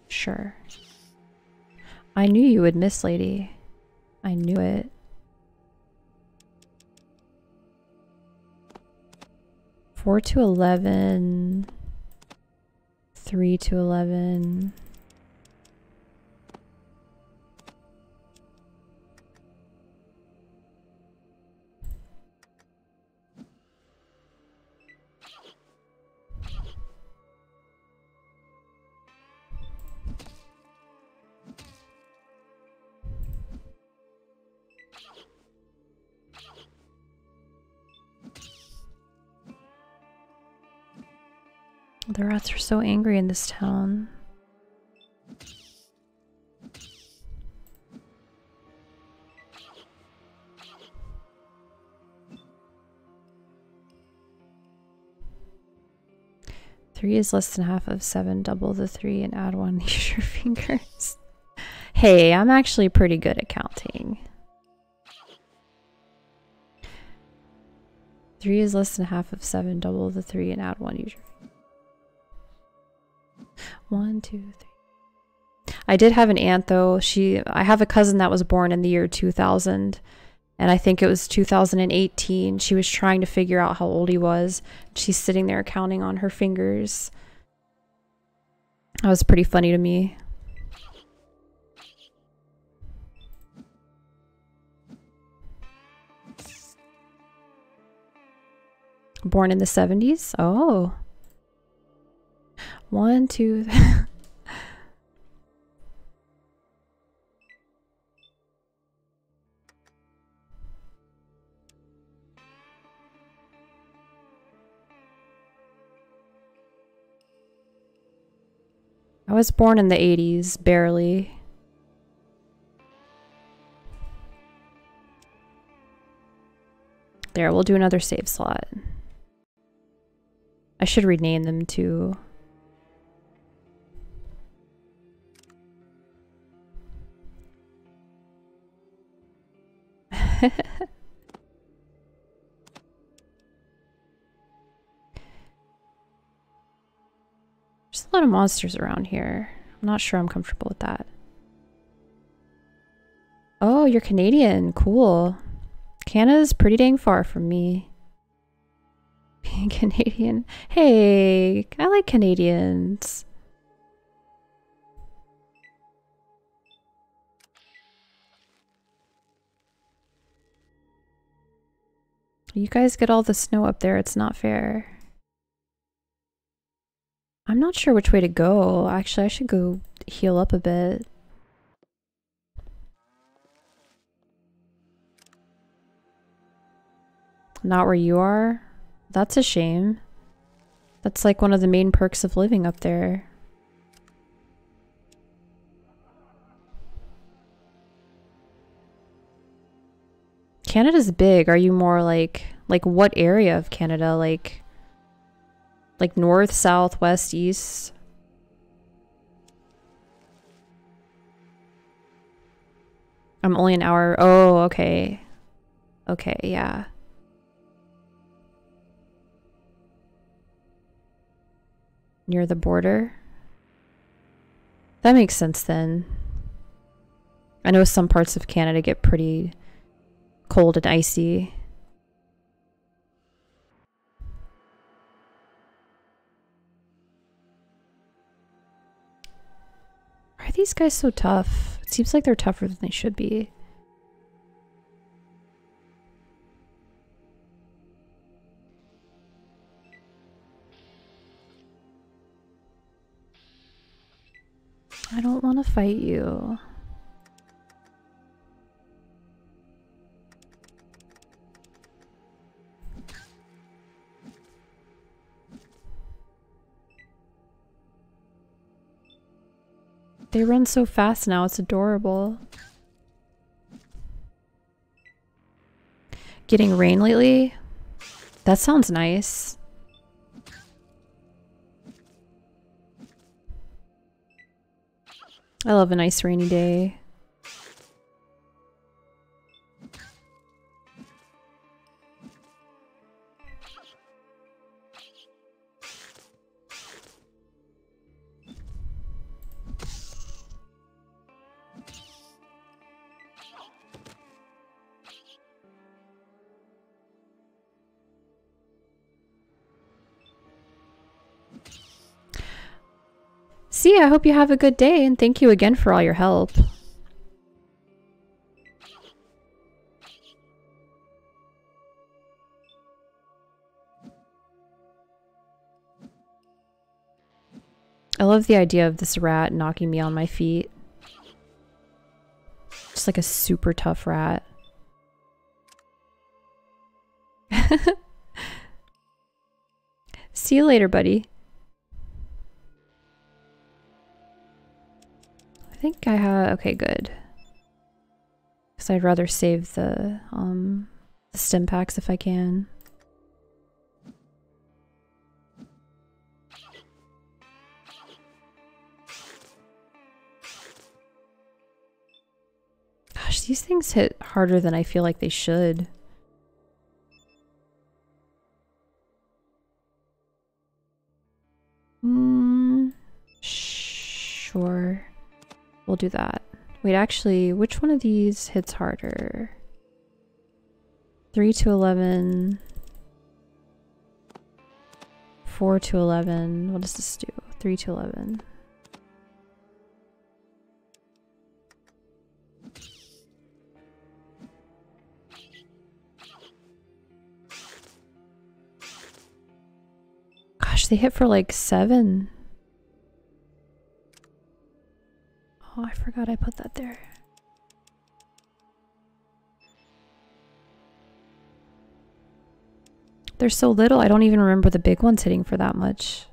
Sure. I knew you would miss, lady. I knew it. 4 to 11. 3 to 11. The rats are so angry in this town. Three is less than half of 7. Double the 3 and add 1. Use your fingers. Hey, I'm actually pretty good at counting. 3 is less than half of 7. Double the 3 and add 1. Use your fingers. 1, 2, 3. I did have an aunt though. I have a cousin that was born in the year 2000, and I think it was 2018. She was trying to figure out how old he was. She's sitting there counting on her fingers. That was pretty funny to me. Born in the 70s? Oh. 1, 2. I was born in the 80s, barely. There, we'll do another save slot. I should rename them too. There's a lot of monsters around here. I'm not sure I'm comfortable with that. Oh, you're Canadian. Cool. Canada's pretty dang far from me. Being Canadian. Hey, I like Canadians. You guys get all the snow up there. It's not fair. I'm not sure which way to go. Actually, I should go heal up a bit. Not where you are? That's a shame. That's like one of the main perks of living up there. Canada's big. Are you more like what area of Canada? Like north, south, west, east? I'm only an hour. Oh, okay. Okay, yeah. Near the border? That makes sense then. I know some parts of Canada get pretty cold and icy. Why are these guys so tough? It seems like they're tougher than they should be. I don't want to fight you. They run so fast now, it's adorable. Getting rain lately? That sounds nice. I love a nice rainy day. See, I hope you have a good day, and thank you again for all your help. I love the idea of this rat knocking me on my feet. Just like a super tough rat. See you later, buddy. I think I have... Okay, good. Because I'd rather save the stim packs if I can. Gosh, these things hit harder than I feel like they should. Sure. We'll do that. Wait, actually, which one of these hits harder? 3 to 11. 4 to 11. What does this do? 3 to 11. Gosh, they hit for like 7. Oh, I forgot I put that there. They're so little, I don't even remember the big ones hitting for that much.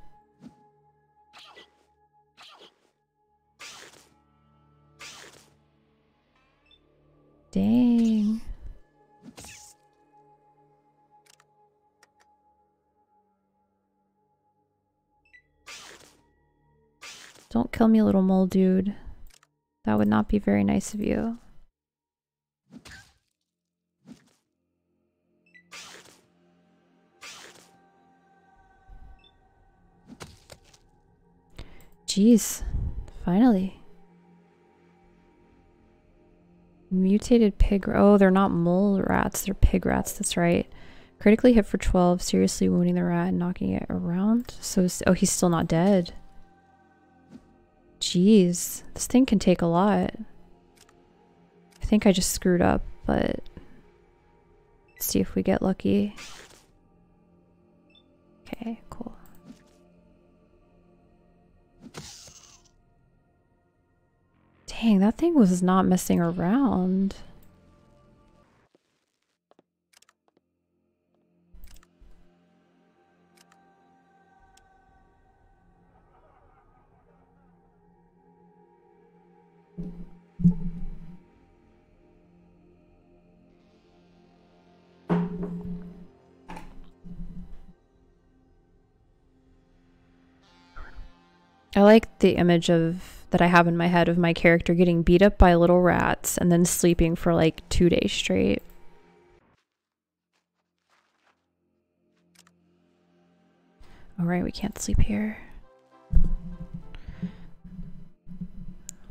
Dang. Don't kill me, little mole dude. That would not be very nice of you. Jeez, finally. Mutated pig. Oh, they're not mole rats, they're pig rats, that's right. Critically hit for 12, seriously wounding the rat and knocking it around. So, oh, he's still not dead. Jeez, this thing can take a lot. I think I just screwed up, but let's see if we get lucky. Okay, cool. Dang, that thing was not messing around. I like the image of that I have in my head of my character getting beat up by little rats and then sleeping for like 2 days straight. All right, we can't sleep here.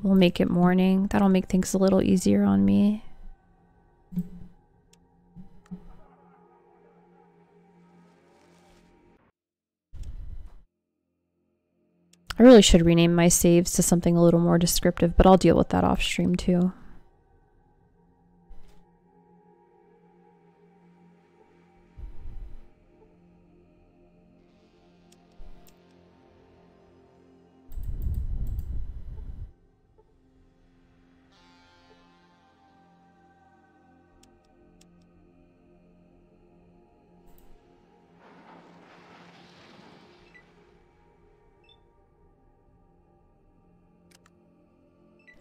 We'll make it morning. That'll make things a little easier on me. I really should rename my saves to something a little more descriptive, but I'll deal with that off stream too.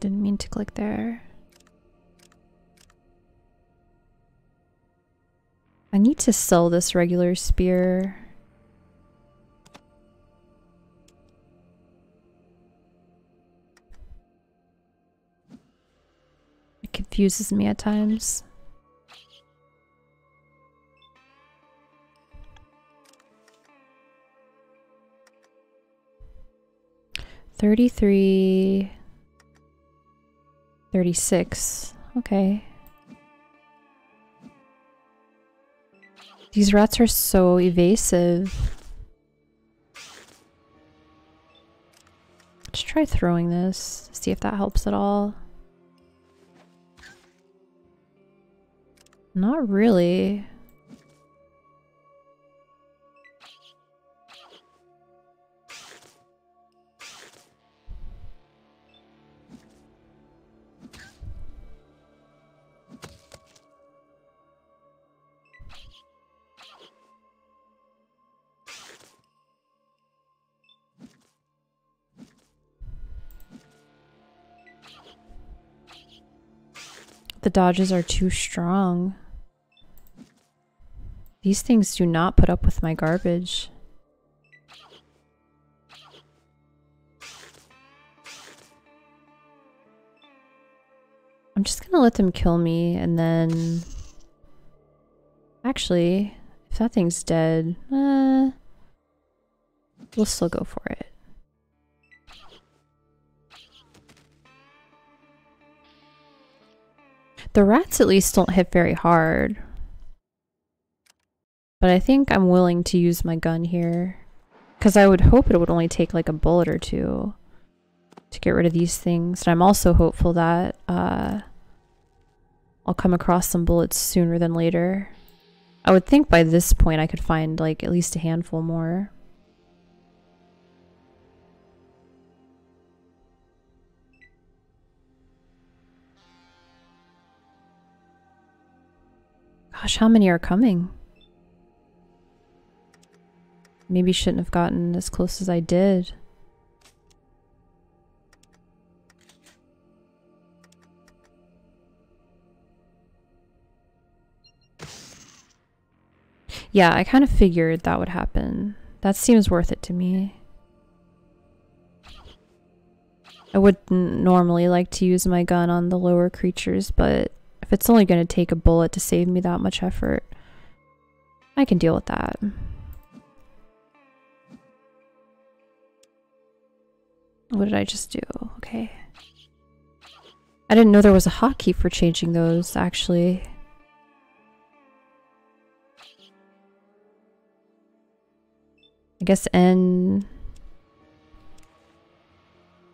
Didn't mean to click there. I need to sell this regular spear. It confuses me at times. $33. 36. Okay. These rats are so evasive. Let's try throwing this, see if that helps at all. Not really. The dodges are too strong. These things do not put up with my garbage. I'm just gonna let them kill me and then... Actually, if that thing's dead, we'll still go for it. The rats at least don't hit very hard. But I think I'm willing to use my gun here. Because I would hope it would only take like a bullet or two to get rid of these things. And I'm also hopeful that I'll come across some bullets sooner than later. I would think by this point I could find like at least a handful more. Gosh, how many are coming? Maybe shouldn't have gotten as close as I did. Yeah, I kind of figured that would happen. That seems worth it to me. I wouldn't normally like to use my gun on the lower creatures, but if it's only going to take a bullet to save me that much effort, I can deal with that. What did I just do? Okay. I didn't know there was a hotkey for changing those, actually. I guess N...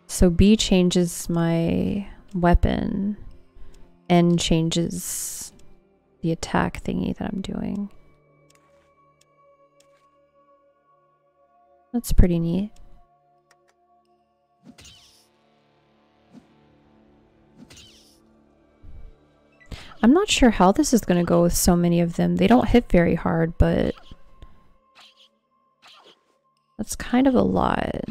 So B changes my weapon. N changes the attack thingy that I'm doing. That's pretty neat. I'm not sure how this is going to go with so many of them. They don't hit very hard, but that's kind of a lot.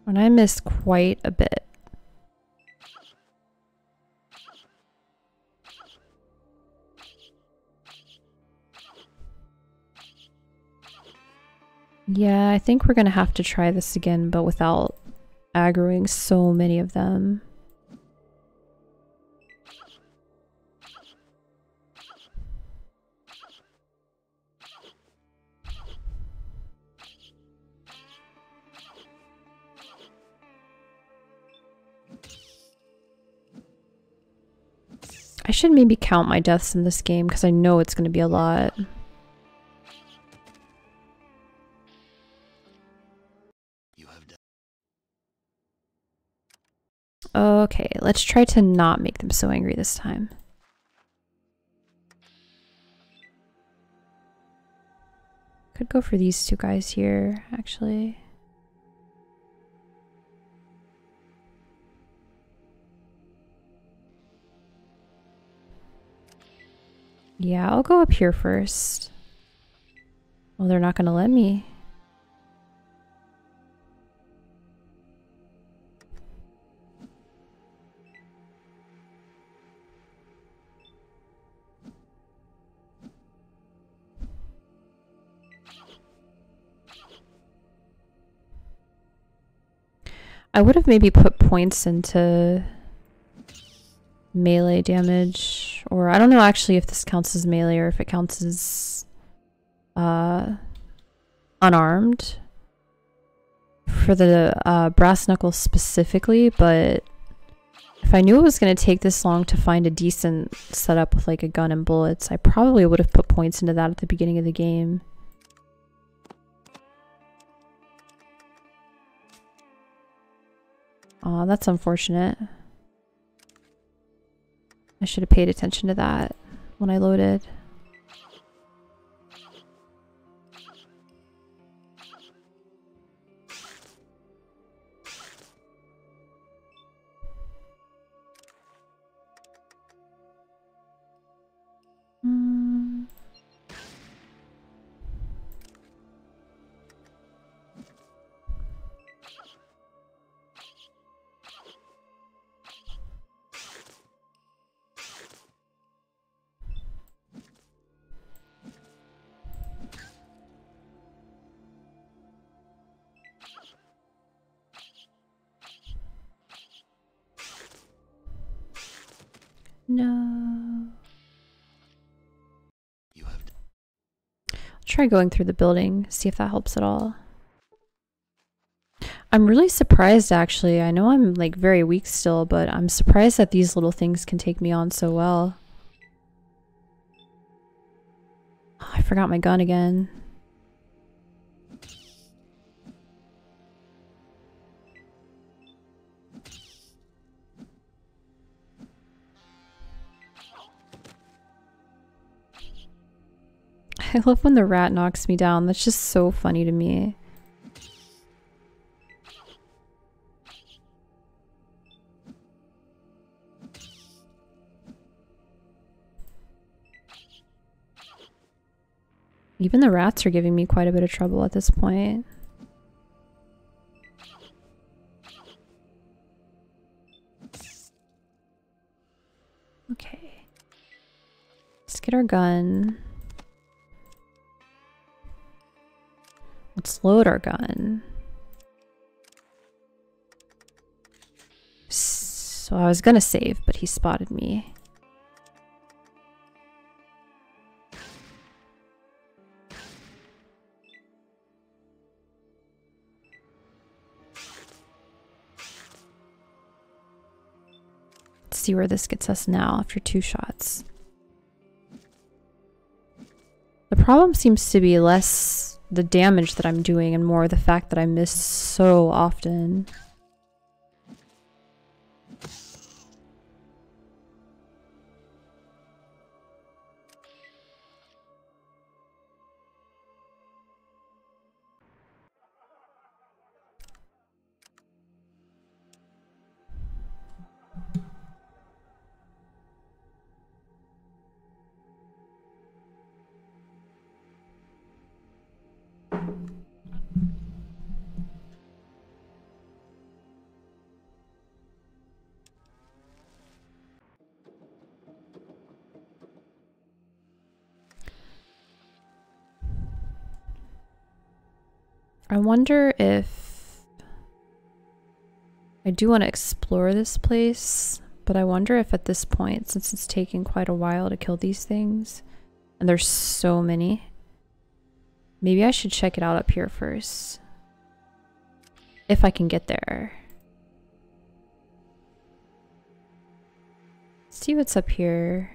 And I missed quite a bit. Yeah, I think we're going to have to try this again, but without aggroing so many of them. I should maybe count my deaths in this game because I know it's going to be a lot. Okay, let's try to not make them so angry this time. Could go for these two guys here, actually. Yeah, I'll go up here first. Well, they're not gonna let me. I would have maybe put points into melee damage, or I don't know actually if this counts as melee or if it counts as unarmed for the brass knuckles specifically, but if I knew it was going to take this long to find a decent setup with like a gun and bullets, I probably would have put points into that at the beginning of the game. Aw, that's unfortunate. I should have paid attention to that when I loaded. No. I'll try going through the building, see if that helps at all. I'm really surprised actually. I know I'm like very weak still, but I'm surprised that these little things can take me on so well. Oh, I forgot my gun again. I love when the rat knocks me down. That's just so funny to me. Even the rats are giving me quite a bit of trouble at this point. get our gun. Let's load our gun. So I was gonna save, but he spotted me. Let's see where this gets us now after 2 shots. The problem seems to be less the damage that I'm doing and more the fact that I miss so often. I wonder if I do want to explore this place, but I wonder if at this point, since it's taking quite a while to kill these things, and there's so many, maybe I should check it out up here first. If I can get there. Let's see what's up here.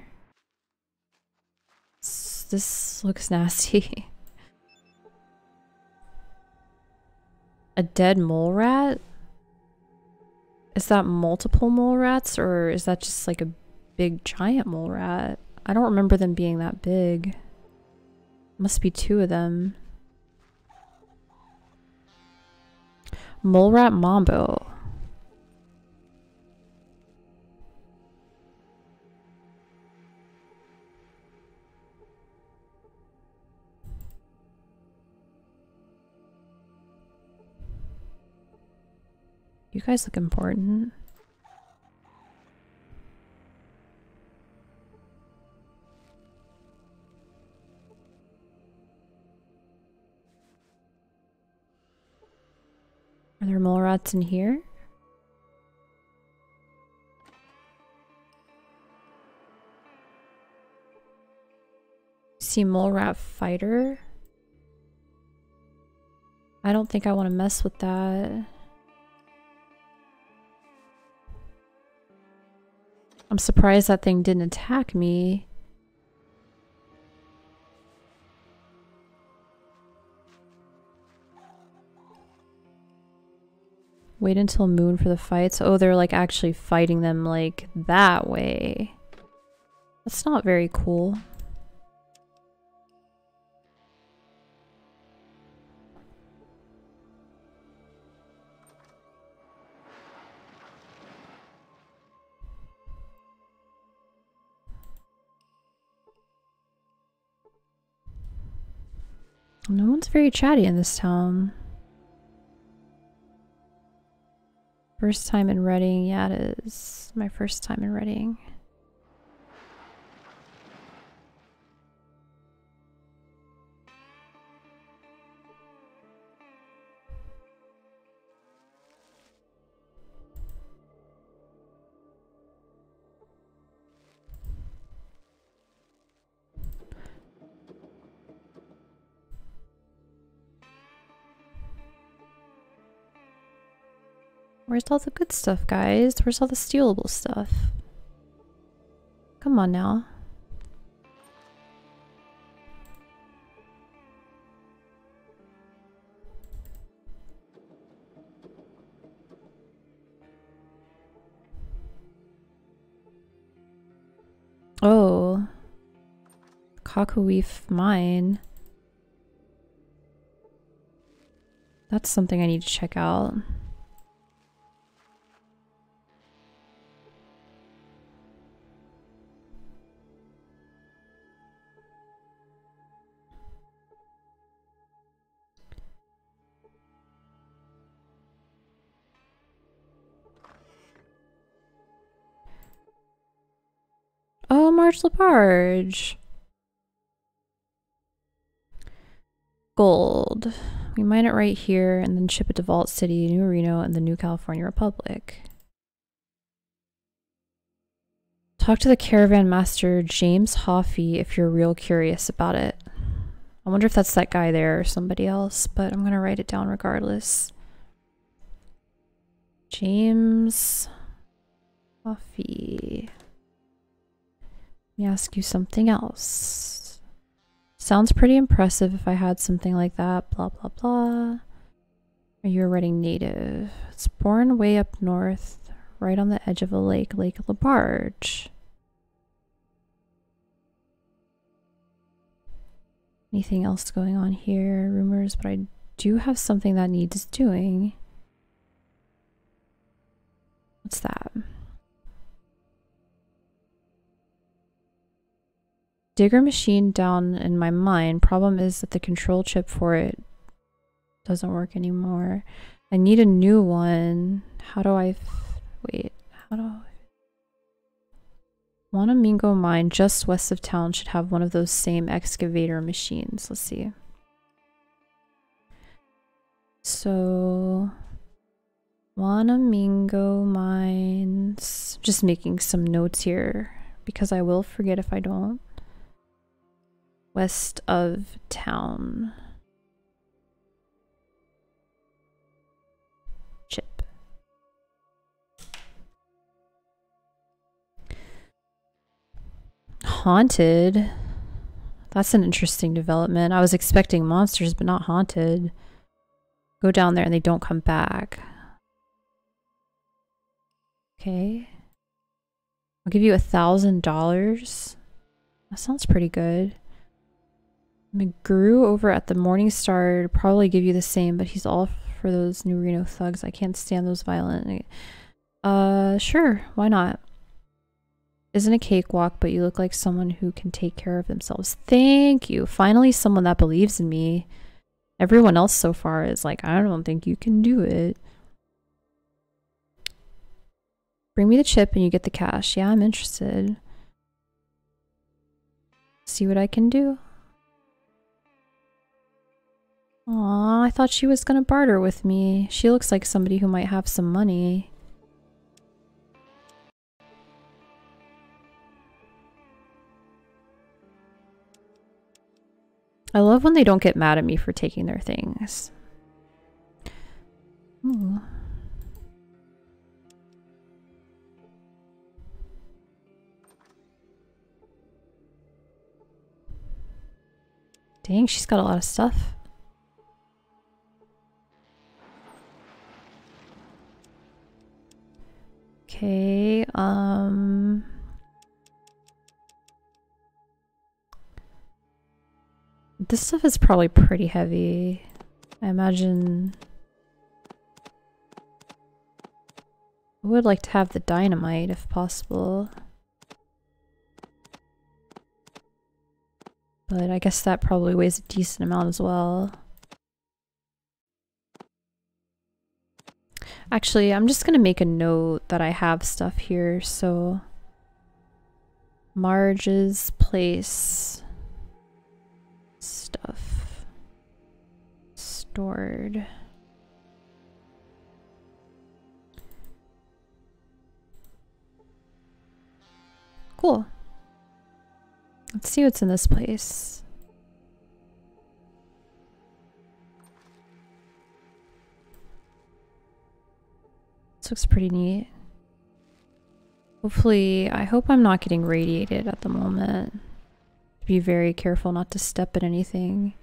This looks nasty. A dead mole rat? Is that multiple mole rats, or is that just like a big giant mole rat? I don't remember them being that big. Must be 2 of them. Mole rat Mambo. You guys look important. Are there mole rats in here? See mole rat fighter? I don't think I want to mess with that. I'm surprised that thing didn't attack me. Wait until moon for the fights. Oh, they're like actually fighting them like that way. That's not very cool. No one's very chatty in this town. First time in Reading. Yeah, it is my first time in Reading. Where's all the good stuff, guys? Where's all the stealable stuff? Come on now. Oh. Cockawreef mine. That's something I need to check out. Oh, Marge Labarge. Gold. We mine it right here and then ship it to Vault City, New Reno, and the New California Republic. Talk to the caravan master, James Hoffey, if you're real curious about it. I wonder if that's that guy there or somebody else, but I'm gonna write it down regardless. James Hoffey. Let me ask you something else. Sounds pretty impressive if I had something like that. Blah, blah, blah. Are you a Reading native? It's born way up north, right on the edge of a lake, Lake LaBarge. Anything else going on here? Rumors, but I do have something that needs doing. What's that? Digger machine down in my mine. Problem is that the control chip for it doesn't work anymore. I need a new one. How do I... wait. How do I... Wanamingo mine just west of town should have one of those same excavator machines. Let's see. So... Wanamingo mines... Just making some notes here because I will forget if I don't. West of town. Chip. Haunted. That's an interesting development. I was expecting monsters, but not haunted. Go down there and they don't come back. Okay. I'll give you $1,000. That sounds pretty good. McGrew over at the Morning Star probably give you the same, but he's all for those New Reno thugs. I can't stand those violent. Sure, why not? Isn't a cakewalk, but you look like someone who can take care of themselves. Thank you. Finally, someone that believes in me. Everyone else so far is like, I don't think you can do it. Bring me the chip and you get the cash. Yeah, I'm interested. See what I can do. Aw, I thought she was gonna barter with me. She looks like somebody who might have some money. I love when they don't get mad at me for taking their things. Ooh. Dang, she's got a lot of stuff. Okay, this stuff is probably pretty heavy. I imagine I would like to have the dynamite if possible. But I guess that probably weighs a decent amount as well. Actually, I'm just gonna make a note that I have stuff here, so Marge's place stuff stored. Cool. Let's see what's in this place. This looks pretty neat. Hopefully, I hope I'm not getting radiated at the moment. Be very careful not to step at anything.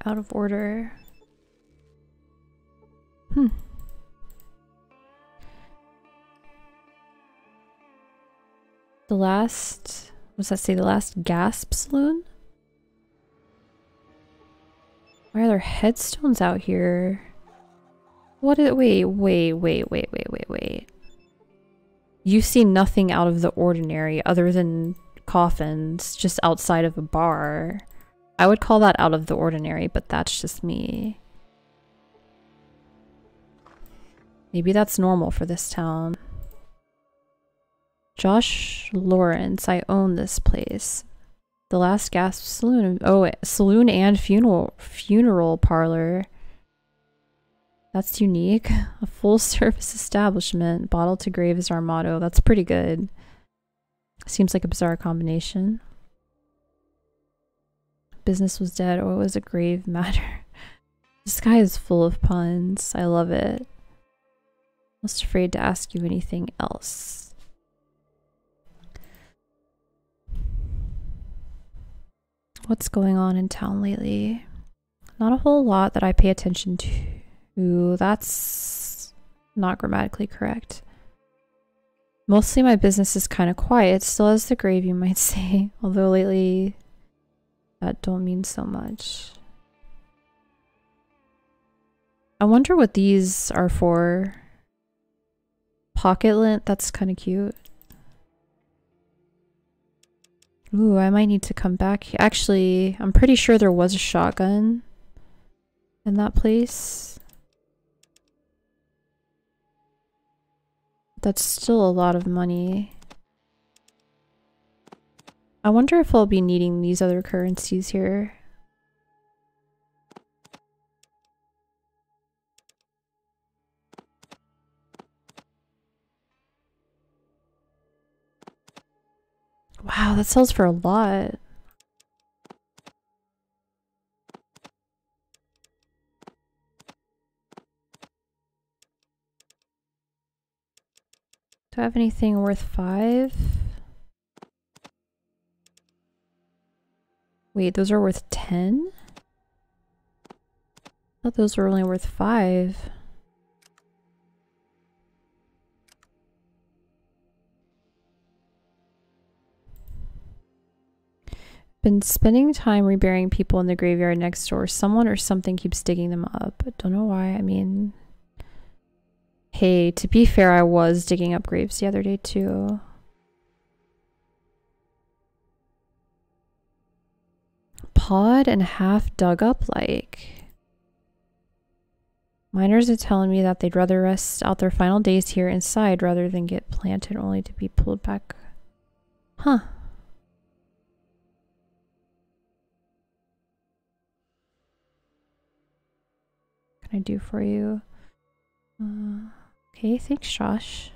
Out of order. The last, what's that say? The last gasp saloon? Why are there headstones out here? What is, wait. You see nothing out of the ordinary other than coffins just outside of a bar. I would call that out of the ordinary, but that's just me. Maybe that's normal for this town. Josh Lawrence, I own this place. The Last Gasp Saloon. Oh, saloon and funeral parlor. That's unique. A full service establishment. Bottle to grave is our motto. That's pretty good. Seems like a bizarre combination. Business was dead. Oh, it was a grave matter. This guy is full of puns. I love it. Most afraid to ask you anything else. What's going on in town lately? Not a whole lot that I pay attention to. That's not grammatically correct. Mostly my business is kind of quiet, still as the grave you might say, although lately that don't mean so much. I wonder what these are for. Pocket lint, that's kind of cute. Ooh, I might need to come back. Actually, I'm pretty sure there was a shotgun in that place. That's still a lot of money. I wonder if I'll be needing these other currencies here. Wow, that sells for a lot. Do I have anything worth 5? Wait, those are worth 10? I thought those were only worth 5. Been spending time reburying people in the graveyard next door. Someone or something keeps digging them up. I don't know why. I mean, hey, to be fair, I was digging up graves the other day too. Pawed and half dug up like. Miners are telling me that they'd rather rest out their final days here inside rather than get planted only to be pulled back. Huh. What can I do for you? Okay, thanks, Josh.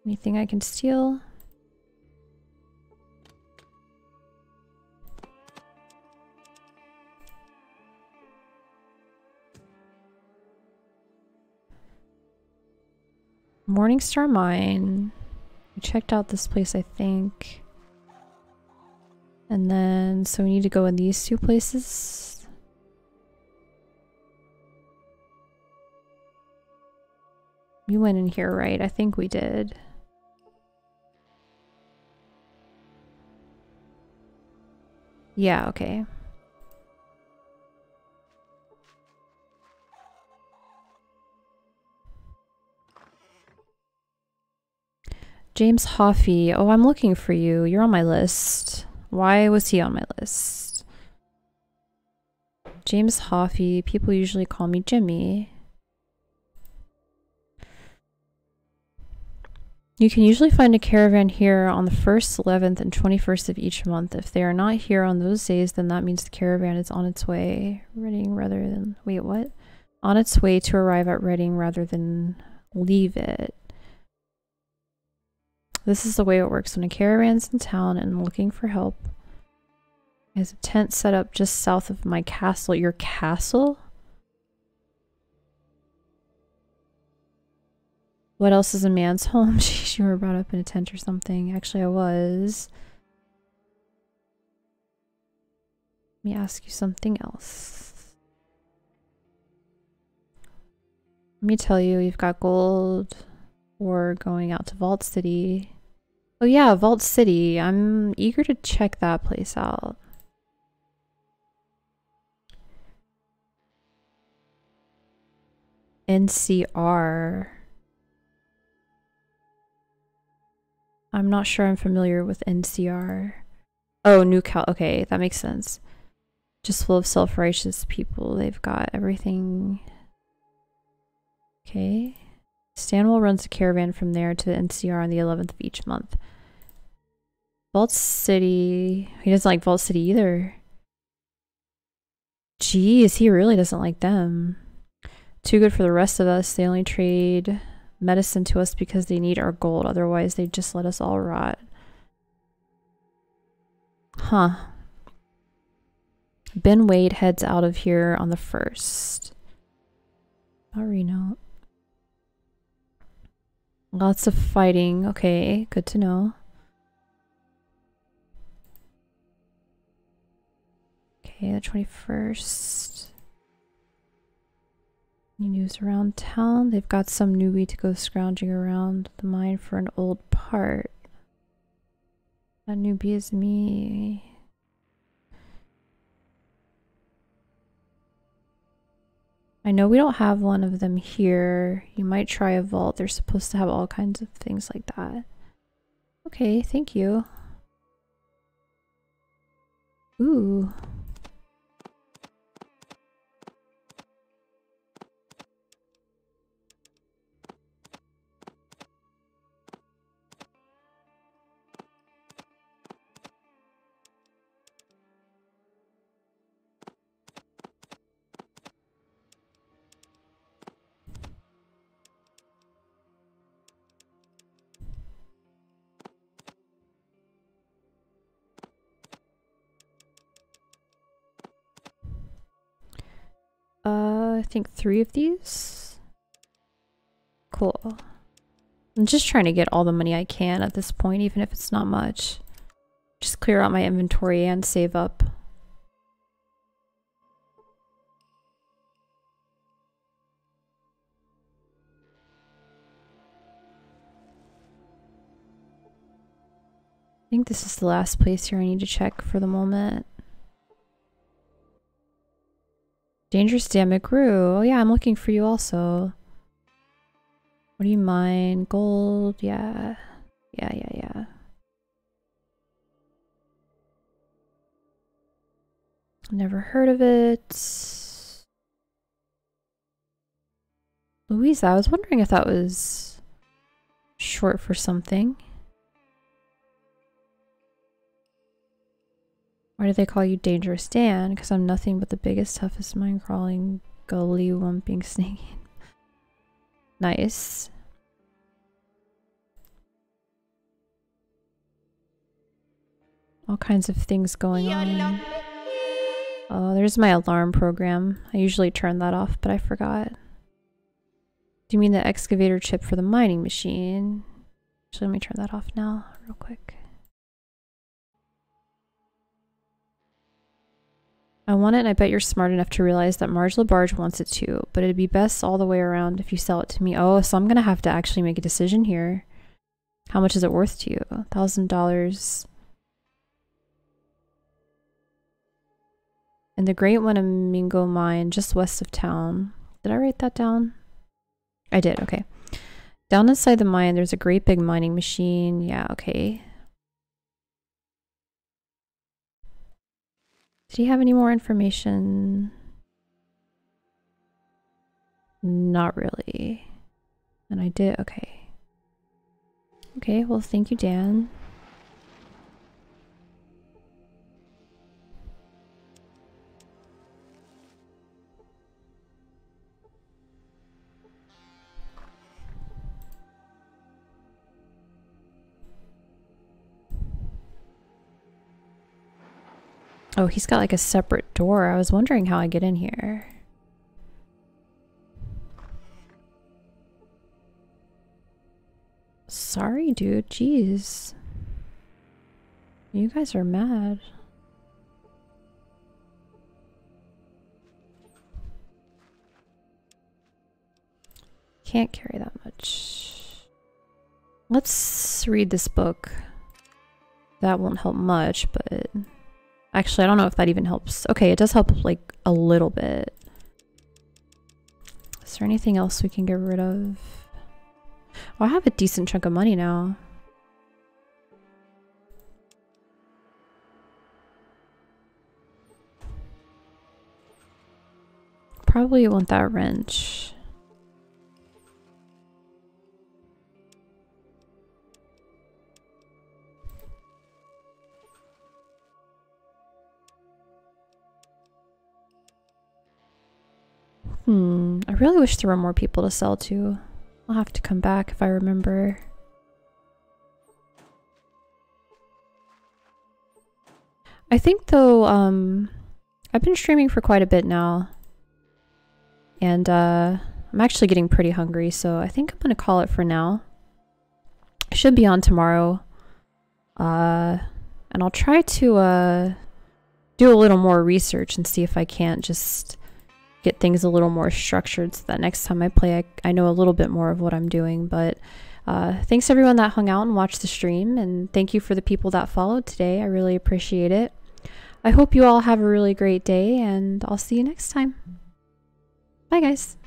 Anything I can steal? Morningstar Mine. We checked out this place, I think. And then, so we need to go in these two places. We went in here, right? I think we did. Yeah, okay. James Hoffey. Oh, I'm looking for you. You're on my list. Why was he on my list? James Hoffey. People usually call me Jimmy. You can usually find a caravan here on the 1st, 11th, and 21st of each month. If they are not here on those days, then that means the caravan is on its way. Reading rather than... Wait, what? On its way to arrive at Reading rather than leave it. This is the way it works when a caravan's in town and looking for help. There's a tent set up just south of my castle. Your castle? What else is a man's home? Jeez, you were brought up in a tent or something. Actually, I was. Let me ask you something else. Let me tell you, you've got gold or going out to Vault City. Oh yeah, Vault City. I'm eager to check that place out. NCR. I'm not sure I'm familiar with NCR. Oh, New Cal. Okay, that makes sense. Just full of self-righteous people. They've got everything. Okay. Stanwell runs a caravan from there to the NCR on the 11th of each month. Vault City. He doesn't like Vault City either. Jeez, he really doesn't like them. Too good for the rest of us. They only trade medicine to us because they need our gold. Otherwise, they'd just let us all rot. Huh. Ben Wade heads out of here on the 1st. Reno. Lots of fighting. Okay, good to know. Okay, the 21st. Any news around town? They've got some newbie to go scrounging around the mine for an old part. That newbie is me. I know we don't have one of them here. You might try a vault. They're supposed to have all kinds of things like that. Okay, thank you. Ooh. I think 3 of these. Cool. I'm just trying to get all the money I can at this point, even if it's not much. Just clear out my inventory and save up. I think this is the last place here I need to check for the moment. Dangerous Dan McGrew. Oh yeah, I'm looking for you also. What do you mine? Gold? Yeah. Yeah. Never heard of it. Louisa, I was wondering if that was short for something. Why do they call you Dangerous Dan? Because I'm nothing but the biggest, toughest, mind-crawling, gully-wumping snake. Nice. All kinds of things going on. Oh, there's my alarm program. I usually turn that off, but I forgot. Do you mean the excavator chip for the mining machine? Actually, let me turn that off now, real quick. I want it, and I bet you're smart enough to realize that Marge LaBarge wants it too, but it'd be best all the way around if you sell it to me. Oh, so I'm gonna have to actually make a decision here. How much is it worth to you? $1,000. In the Great Winnemingo Mine, just west of town. Did I write that down? I did, okay. Down inside the mine, there's a great big mining machine. Yeah, okay. Did he have any more information? Not really. And I did, okay. Okay, well, thank you, Dan. Oh, he's got like a separate door. I was wondering how I get in here. Sorry, dude. Jeez. You guys are mad. Can't carry that much. Let's read this book. That won't help much, but... Actually, I don't know if that even helps. Okay, it does help like a little bit. Is there anything else we can get rid of? Oh, I have a decent chunk of money now. probably want that wrench. I really wish there were more people to sell to. I'll have to come back if I remember. I think though, I've been streaming for quite a bit now. And I'm actually getting pretty hungry, so I think I'm gonna call it for now. I should be on tomorrow. And I'll try to do a little more research and see if I can't just get things a little more structured so that next time I play I know a little bit more of what I'm doing. But thanks everyone that hung out and watched the stream, and thank you for the people that followed today. I really appreciate it. I hope you all have a really great day, and I'll see you next time. Bye guys.